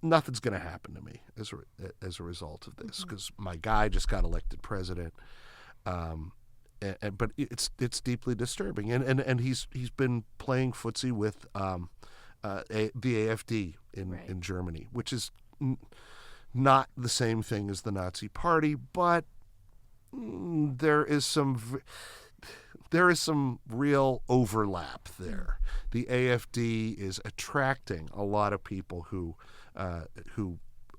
nothing's going to happen to me as a result of this, because my guy just got elected president. But it's deeply disturbing, and he's been playing footsie with the AfD in Germany, which is not the same thing as the Nazi Party, but there is some real overlap there. The AfD is attracting a lot of people who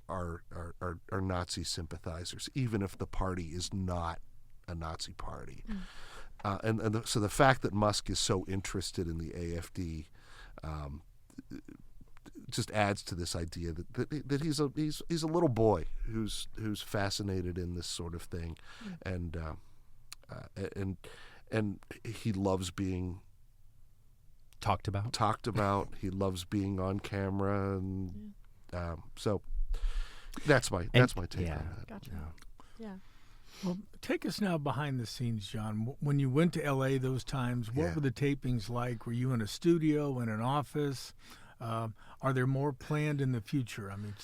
are Nazi sympathizers, even if the party is not a Nazi party. So the fact that Musk is so interested in the AfD just adds to this idea that he's a little boy who's fascinated in this sort of thing, and he loves being talked about. He loves being on camera, and so that's my take on that. Gotcha. Yeah. Well, take us now behind the scenes, John. When you went to L.A. those times, what were the tapings like? Were you in a studio, in an office? Are there more planned in the future? I mean,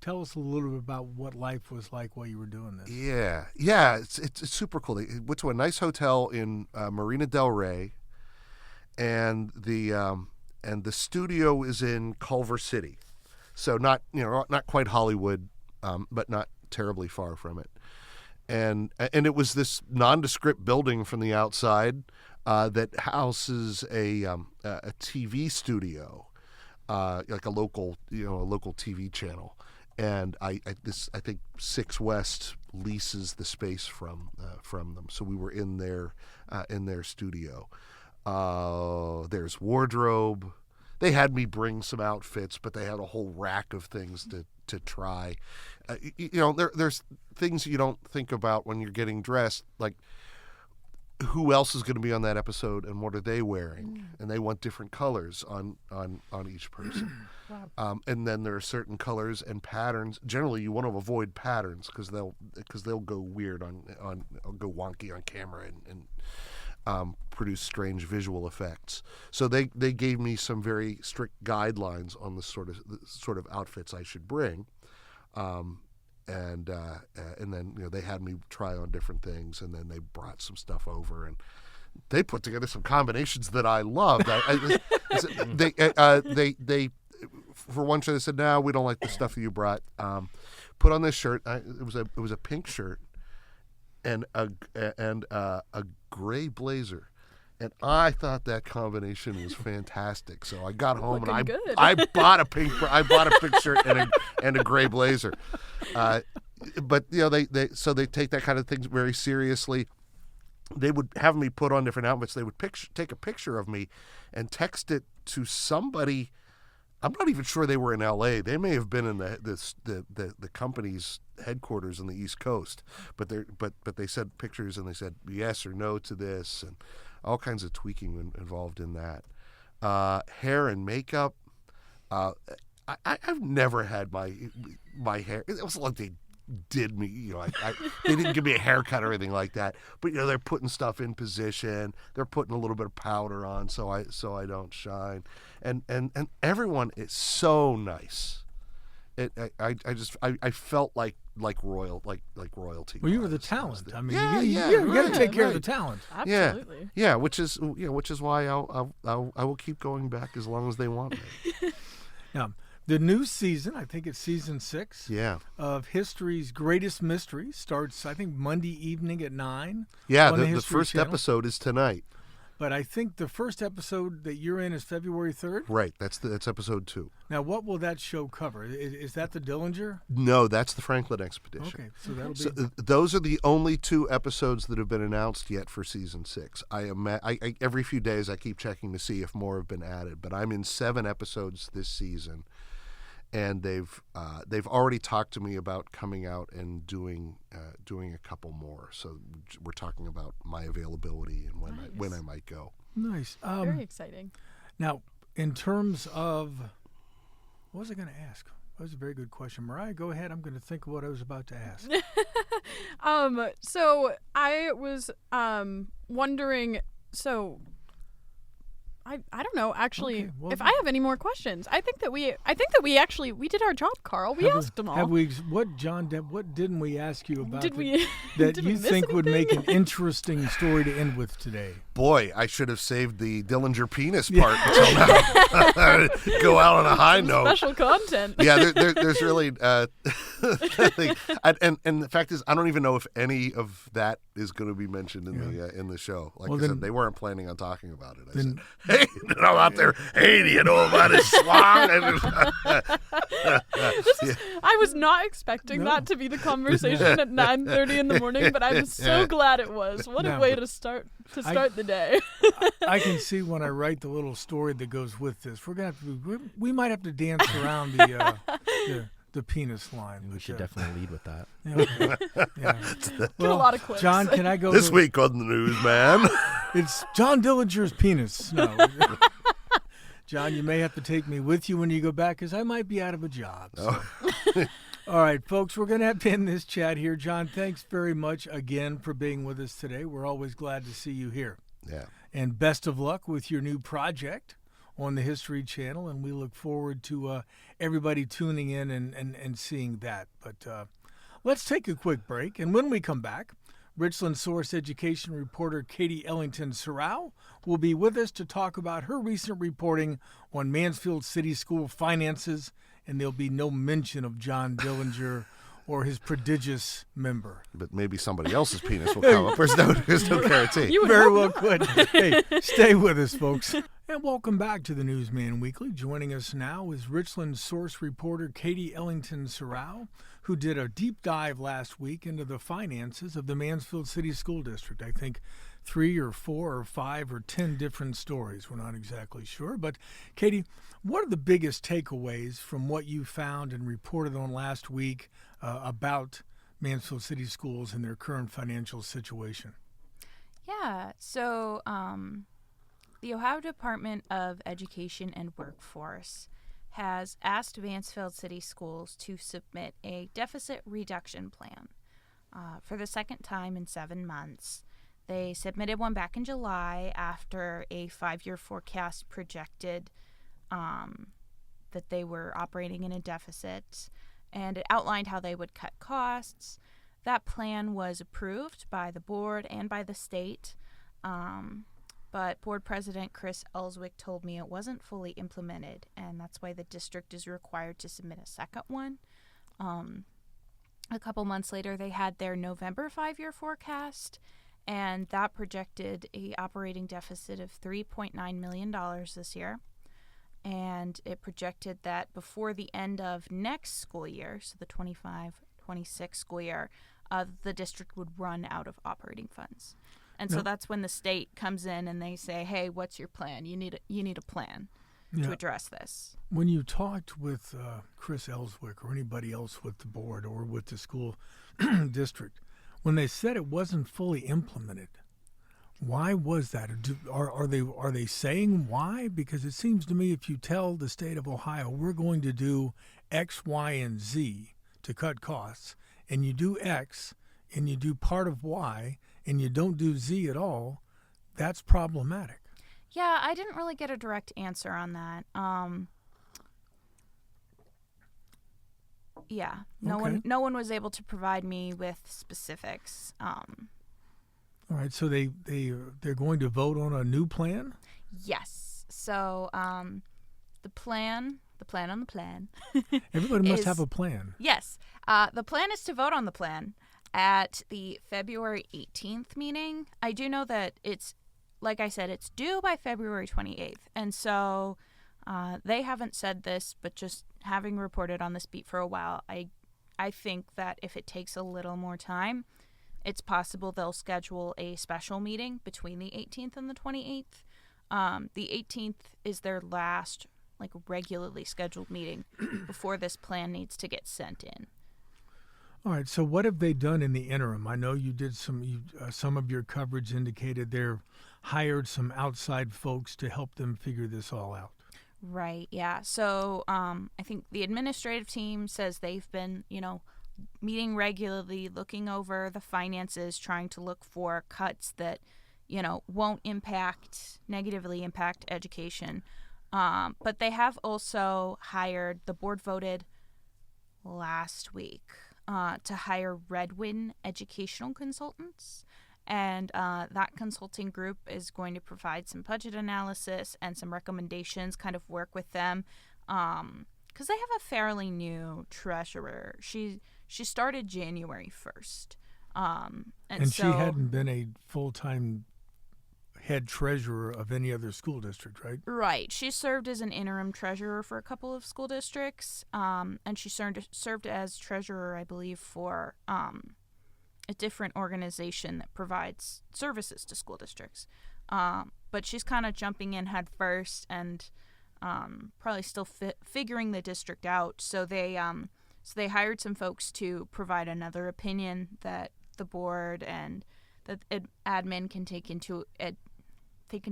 tell us a little bit about what life was like while you were doing this. Yeah, it's super cool. We went to a nice hotel in Marina del Rey, and the studio is in Culver City, so not quite Hollywood, but not terribly far from it. And it was this nondescript building from the outside that houses a TV studio. Like a local TV channel, and I think 6 West leases the space from them. So we were in their studio. There's wardrobe. They had me bring some outfits, but they had a whole rack of things to try. There's things you don't think about when you're getting dressed, like who else is going to be on that episode and what are they wearing, and they want different colors on each person. Wow. And then there are certain colors and patterns. Generally you want to avoid patterns because they'll go weird go wonky on camera and produce strange visual effects. So they gave me some very strict guidelines on the sort of outfits I should bring. And then they had me try on different things, and then they brought some stuff over, and they put together some combinations that I loved. They for one show they said, no, we don't like the stuff that you brought. Put on this shirt. It was a pink shirt and a gray blazer. And I thought that combination was fantastic. So I got home and I bought a pink shirt and a gray blazer. But they take that kind of thing very seriously. They would have me put on different outfits. They would take a picture of me and text it to somebody. I'm not even sure they were in L.A. They may have been in the company's headquarters on the East Coast. But they sent pictures and they said yes or no to this and all kinds of tweaking involved in that. Hair and makeup. I've never had my hair. It was like they did me. They didn't give me a haircut or anything like that. But they're putting stuff in position. They're putting a little bit of powder on so I don't shine. And everyone is so nice. I felt like royalty. Well, you were the talent. you got to take care of the talent. Absolutely. Yeah, which is why I will keep going back as long as they want me. Now, the new season, I think it's season 6. Yeah. Of History's Greatest Mysteries starts, I think, Monday evening at 9. Yeah, on the the first Channel. episode is tonight. But I think the first episode that you're in is February 3rd. Right. That's episode 2. Now, what will that show cover? Is that the Dillinger? No, that's the Franklin expedition. Okay, so that'll be. Those are the only 2 episodes that have been announced yet for season 6. I every few days I keep checking to see if more have been added, but I'm in 7 episodes this season, and they've already talked to me about coming out and doing a couple more. So we're talking about my availability and when I might go. Nice. Very exciting. Now, in terms of, what was I going to ask? That was a very good question. Mariah, go ahead. I'm going to think of what I was about to ask. So I was wondering. So I don't know actually if I have any more questions. I think that we did our job, Carl. We asked them all. What didn't we ask you about Did we that you think would make an interesting story to end with today? Boy, I should have saved the Dillinger penis part until now. Go out on a high note. Special content. Yeah, there's really, and the fact is, I don't even know if any of that is going to be mentioned in the show. Like I said, they weren't planning on talking about it. I said, hey, I'm out there. Hey, do you know about his swan? I was not expecting that to be the conversation at 9:30 in the morning, but I'm so glad it was. What a way to start the day. I can see when I write the little story that goes with this. We might have to dance around the penis line. We should definitely lead with that. Well, a lot of clips. John, can I go this week on the news, man? It's John Dillinger's penis. No. John, you may have to take me with you when you go back because I might be out of a job. So. All right, folks, we're going to have to end this chat here. John, thanks very much again for being with us today. We're always glad to see you here. Yeah. And best of luck with your new project on the History Channel, and we look forward to everybody tuning in and seeing that. But let's take a quick break, and when we come back, Richland Source education reporter Katie Ellington-Sorrow will be with us to talk about her recent reporting on Mansfield City School finances, and there'll be no mention of John Dillinger or his prodigious member. But maybe somebody else's penis will come up. There's no guarantee. You very well could. Hey, stay with us, folks. And welcome back to the Newsman Weekly. Joining us now is Richland Source reporter Katie Ellington-Sorrow, who did a deep dive last week into the finances of the Mansfield City School District. I think 3 or 4 or 5 or 10 different stories. We're not exactly sure. But, Katie, what are the biggest takeaways from what you found and reported on last week about Mansfield City Schools and their current financial situation? Yeah, so the Ohio Department of Education and Workforce has asked Mansfield City Schools to submit a deficit reduction plan for the second time in 7 months. They submitted one back in July after a 5-year forecast projected that they were operating in a deficit, and it outlined how they would cut costs. That plan was approved by the board and by the state. But board president Chris Ellswick told me it wasn't fully implemented, and that's why the district is required to submit a second one. A couple months later, they had their November 5-year forecast, and that projected a operating deficit of $3.9 million this year. And it projected that before the end of next school year, so the 25-26 school year, the district would run out of operating funds. And so that's when the state comes in and they say, "Hey, what's your plan? You need a plan to address this." When you talked with Chris Ellswick or anybody else with the board or with the school district, when they said it wasn't fully implemented, why was that? Are they saying why? Because it seems to me if you tell the state of Ohio we're going to do X, Y, and Z to cut costs, and you do X and you do part of Y and you don't do Z at all, that's problematic. Yeah, I didn't really get a direct answer on that. No one was able to provide me with specifics. All right, so they're going to vote on a new plan? Yes. So the plan on the plan. Everybody must have a plan. Yes. The plan is to vote on the plan at the February 18th meeting. I do know that it's, like I said, it's due by February 28th. And so they haven't said this, but just having reported on this beat for a while, I think that if it takes a little more time, it's possible they'll schedule a special meeting between the 18th and the 28th. The 18th is their last regularly scheduled meeting before this plan needs to get sent in. All right, so what have they done in the interim? I know you did some of your coverage indicated they've hired some outside folks to help them figure this all out. Right, yeah. So I think the administrative team says they've been, meeting regularly, looking over the finances, trying to look for cuts that, won't negatively impact education. But they have also hired, the board voted last week to hire Redwin Educational Consultants. And that consulting group is going to provide some budget analysis and some recommendations, kind of work with them. Because they have a fairly new treasurer. She started January 1st. And she hadn't been a full-time head treasurer of any other school district, right? Right. She served as an interim treasurer for a couple of school districts, and she served as treasurer, I believe, for a different organization that provides services to school districts. But she's kind of jumping in head first and probably still figuring the district out. So they hired some folks to provide another opinion that the board and that admin can take into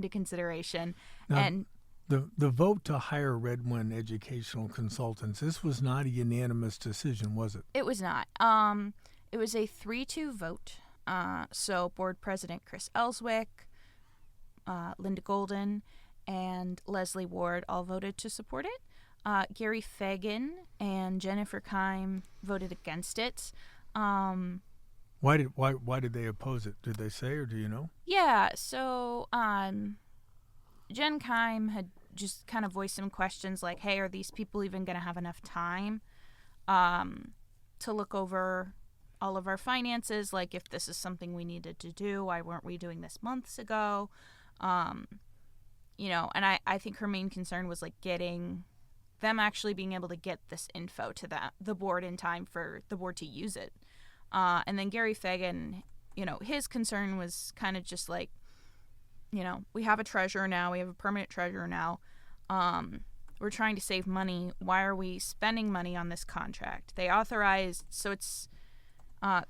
consideration. Now, and the vote to hire Redwin Educational Consultants, this was not a unanimous decision, was it? It was not. It was a 3-2 vote. So board president Chris Ellswick, Linda Golden, and Leslie Ward all voted to support it. Gary Fagan and Jennifer Keim voted against it. Why did they oppose it? Did they say, or do you know? Yeah, so Jen Keim had just kind of voiced some questions like, hey, are these people even going to have enough time to look over all of our finances? Like, if this is something we needed to do, why weren't we doing this months ago? And I think her main concern was getting them actually being able to get this info to the board in time for the board to use it. And then Gary Fagan, his concern was kind of just we have a treasurer now, we have a permanent treasurer now. We're trying to save money. Why are we spending money on this contract? They authorized, so it's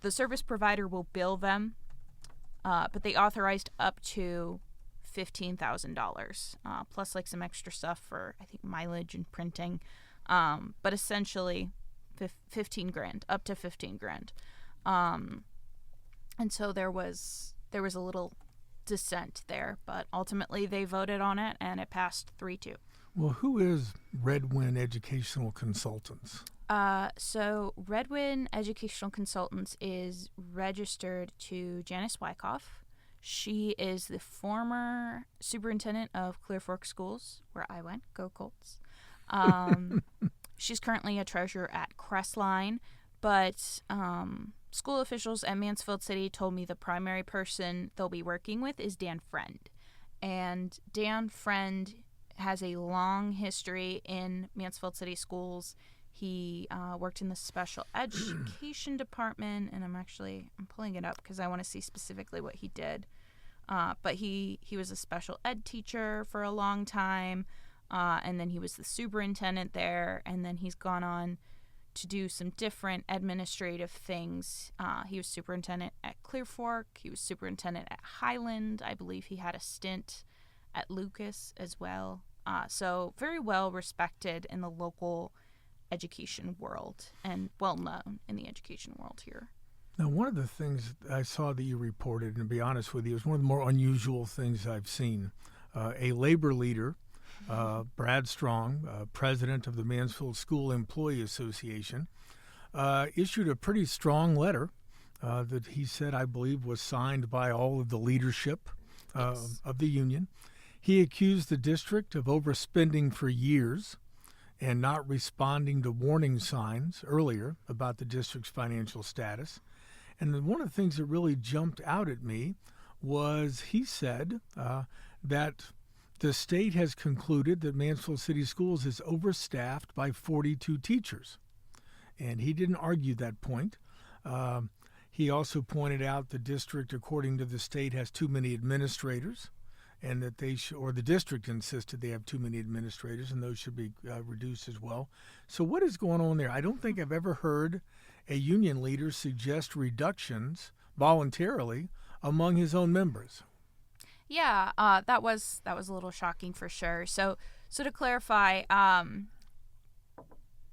the service provider will bill them, but they authorized up to $15,000 plus some extra stuff for, I think, mileage and printing, but essentially $15,000, up to $15,000. And so there was a little dissent there, but ultimately they voted on it and it passed 3-2. Well, who is Redwin Educational Consultants? So Redwin Educational Consultants is registered to Janice Wyckoff. She is the former superintendent of Clear Fork Schools, where I went. Go Colts. She's currently a treasurer at Crestline, but school officials at Mansfield City told me the primary person they'll be working with is Dan Friend. And Dan Friend has a long history in Mansfield City schools. He worked in the special education department, and I'm pulling it up because I want to see specifically what he did. But he was a special ed teacher for a long time, and then he was the superintendent there, and then he's gone on to do some different administrative things. He was superintendent at Clear Fork. He was superintendent at Highland. I believe he had a stint at Lucas as well. So very well respected in the local education world and well known in the education world here. Now, one of the things I saw that you reported, and to be honest with you, is one of the more unusual things I've seen. A labor leader, Brad Strong, president of the Mansfield School Employee Association, issued a pretty strong letter that he said, I believe, was signed by all of the leadership of the union. He accused the district of overspending for years and not responding to warning signs earlier about the district's financial status. And then one of the things that really jumped out at me was he said that the state has concluded that Mansfield City Schools is overstaffed by 42 teachers. And he didn't argue that point. He also pointed out the district, according to the state, has too many administrators, and that the district insisted they have too many administrators, and those should be reduced as well. So what is going on there? I don't think I've ever heard a union leader suggest reductions voluntarily among his own members. Yeah, that was a little shocking for sure. So to clarify,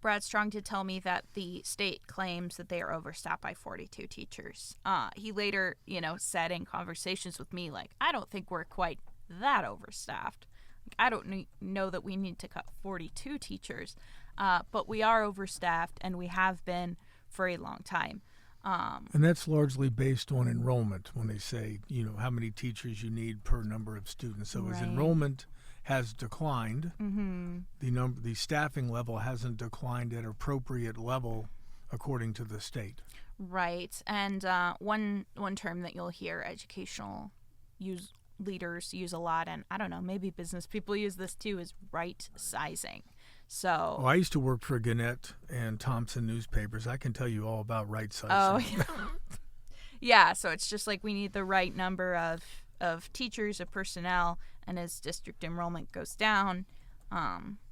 Brad Strong did tell me that the state claims that they are overstaffed by 42 teachers. He later, said in conversations with me, like, I don't think we're quite that overstaffed. Like, I don't know that we need to cut 42 teachers, but we are overstaffed, and we have been for a long time. And that's largely based on enrollment when they say, how many teachers you need per number of students. So as enrollment has declined, the staffing level hasn't declined at an appropriate level according to the state. Right. And one term that you'll hear educational leaders use a lot, and I don't know, maybe business people use this too, is right sizing. So I used to work for Gannett and Thompson newspapers. I can tell you all about right sizing. Oh, yeah. So it's just like we need the right number of teachers, of personnel, and as district enrollment goes down,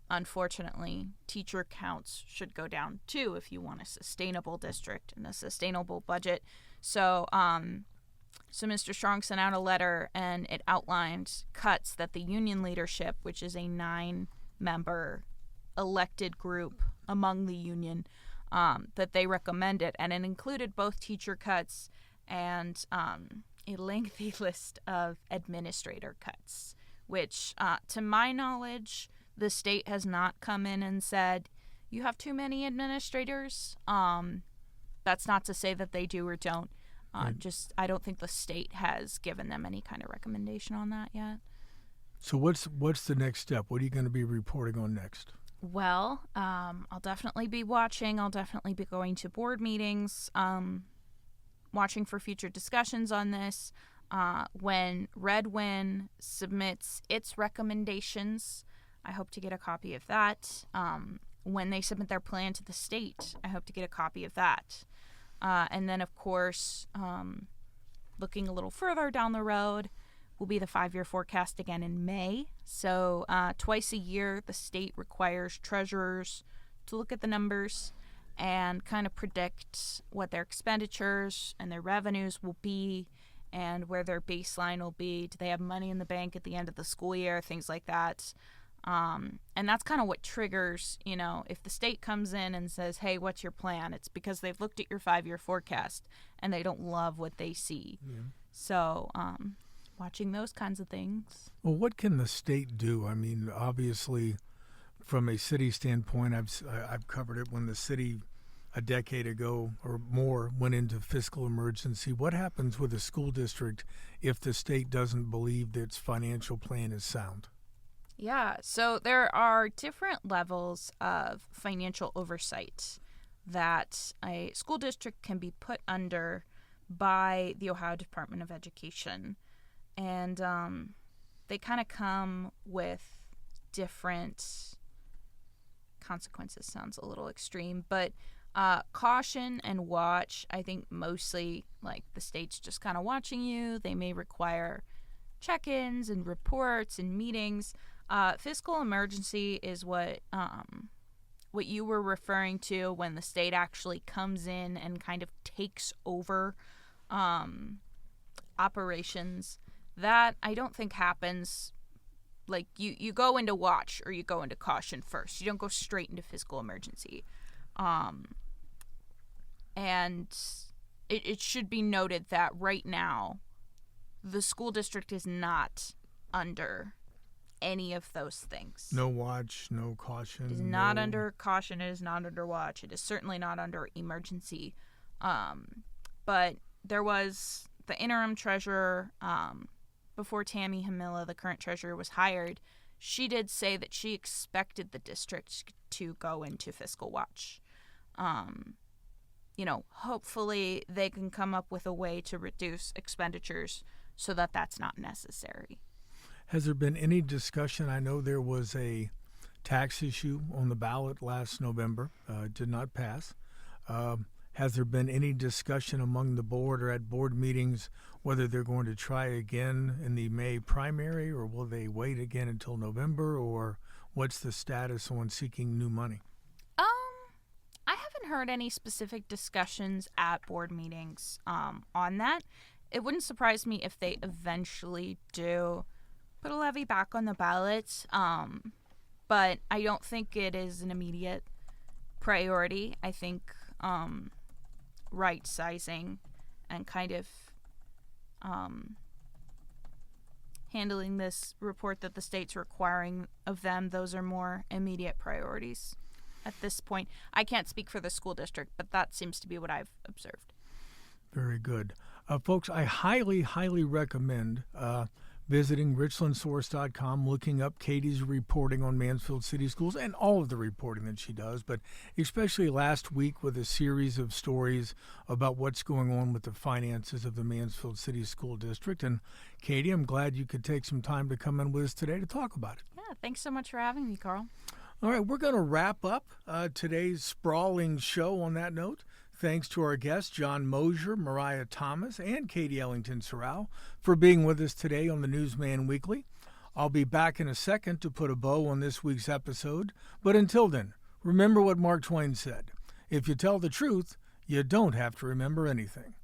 unfortunately, teacher counts should go down too if you want a sustainable district and a sustainable budget. So Mr. Strong sent out a letter, and it outlined cuts that the union leadership, which is a 9-member elected group among the union, that they recommended, and it included both teacher cuts and a lengthy list of administrator cuts, which, to my knowledge, the state has not come in and said, you have too many administrators. That's not to say that they do or don't. Just I don't think the state has given them any kind of recommendation on that yet. So what's the next step? What are you going to be reporting on next? Well, I'll definitely be watching. I'll definitely be going to board meetings, watching for future discussions on this. When Red Win submits its recommendations, I hope to get a copy of that. When they submit their plan to the state, I hope to get a copy of that. And then, of course, looking a little further down the road, will be the 5-year forecast again in May. So twice a year, the state requires treasurers to look at the numbers and kind of predict what their expenditures and their revenues will be and where their baseline will be. Do they have money in the bank at the end of the school year? Things like that. And that's kind of what triggers, if the state comes in and says, hey, what's your plan? It's because they've looked at your 5-year forecast and they don't love what they see. Yeah. So watching those kinds of things. Well, what can the state do? I mean, obviously, from a city standpoint, I've covered it when the city a decade ago or more went into fiscal emergency. What happens with a school district if the state doesn't believe that its financial plan is sound? Yeah, so there are different levels of financial oversight that a school district can be put under by the Ohio Department of Education. And they kind of come with different consequences. Sounds a little extreme, but caution and watch, I think mostly like the state's just kind of watching you. They may require check-ins and reports and meetings. Fiscal emergency is what you were referring to when the state actually comes in and kind of takes over operations. That I don't think happens. Like you go into watch or you go into caution first. You don't go straight into fiscal emergency. And it should be noted that right now the school district is not under any of those things. No watch, no caution. It is not under caution. It is not under watch. It is certainly not under emergency. But there was the interim treasurer before Tammy Hunnell, the current treasurer, was hired. She did say that she expected the district to go into fiscal watch. Hopefully they can come up with a way to reduce expenditures so that that's not necessary. Has there been any discussion? I know there was a tax issue on the ballot last November. It did not pass. Has there been any discussion among the board or at board meetings whether they're going to try again in the May primary, or will they wait again until November, or what's the status on seeking new money? I haven't heard any specific discussions at board meetings on that. It wouldn't surprise me if they eventually do put a levy back on the ballot, but I don't think it is an immediate priority. I think right-sizing and kind of handling this report that the state's requiring of them, those are more immediate priorities at this point. I can't speak for the school district, but that seems to be what I've observed. Very good. Folks, I highly, highly recommend visiting richlandsource.com, looking up Katie's reporting on Mansfield City Schools and all of the reporting that she does, but especially last week with a series of stories about what's going on with the finances of the Mansfield City School District. And Katie, I'm glad you could take some time to come in with us today to talk about it. Yeah, thanks so much for having me, Carl. All right, we're going to wrap up today's sprawling show on that note. Thanks to our guests, John Moser, Mariah Thomas, and Katie Ellington-Sorrell for being with us today on the Newsman Weekly. I'll be back in a second to put a bow on this week's episode. But until then, remember what Mark Twain said. If you tell the truth, you don't have to remember anything.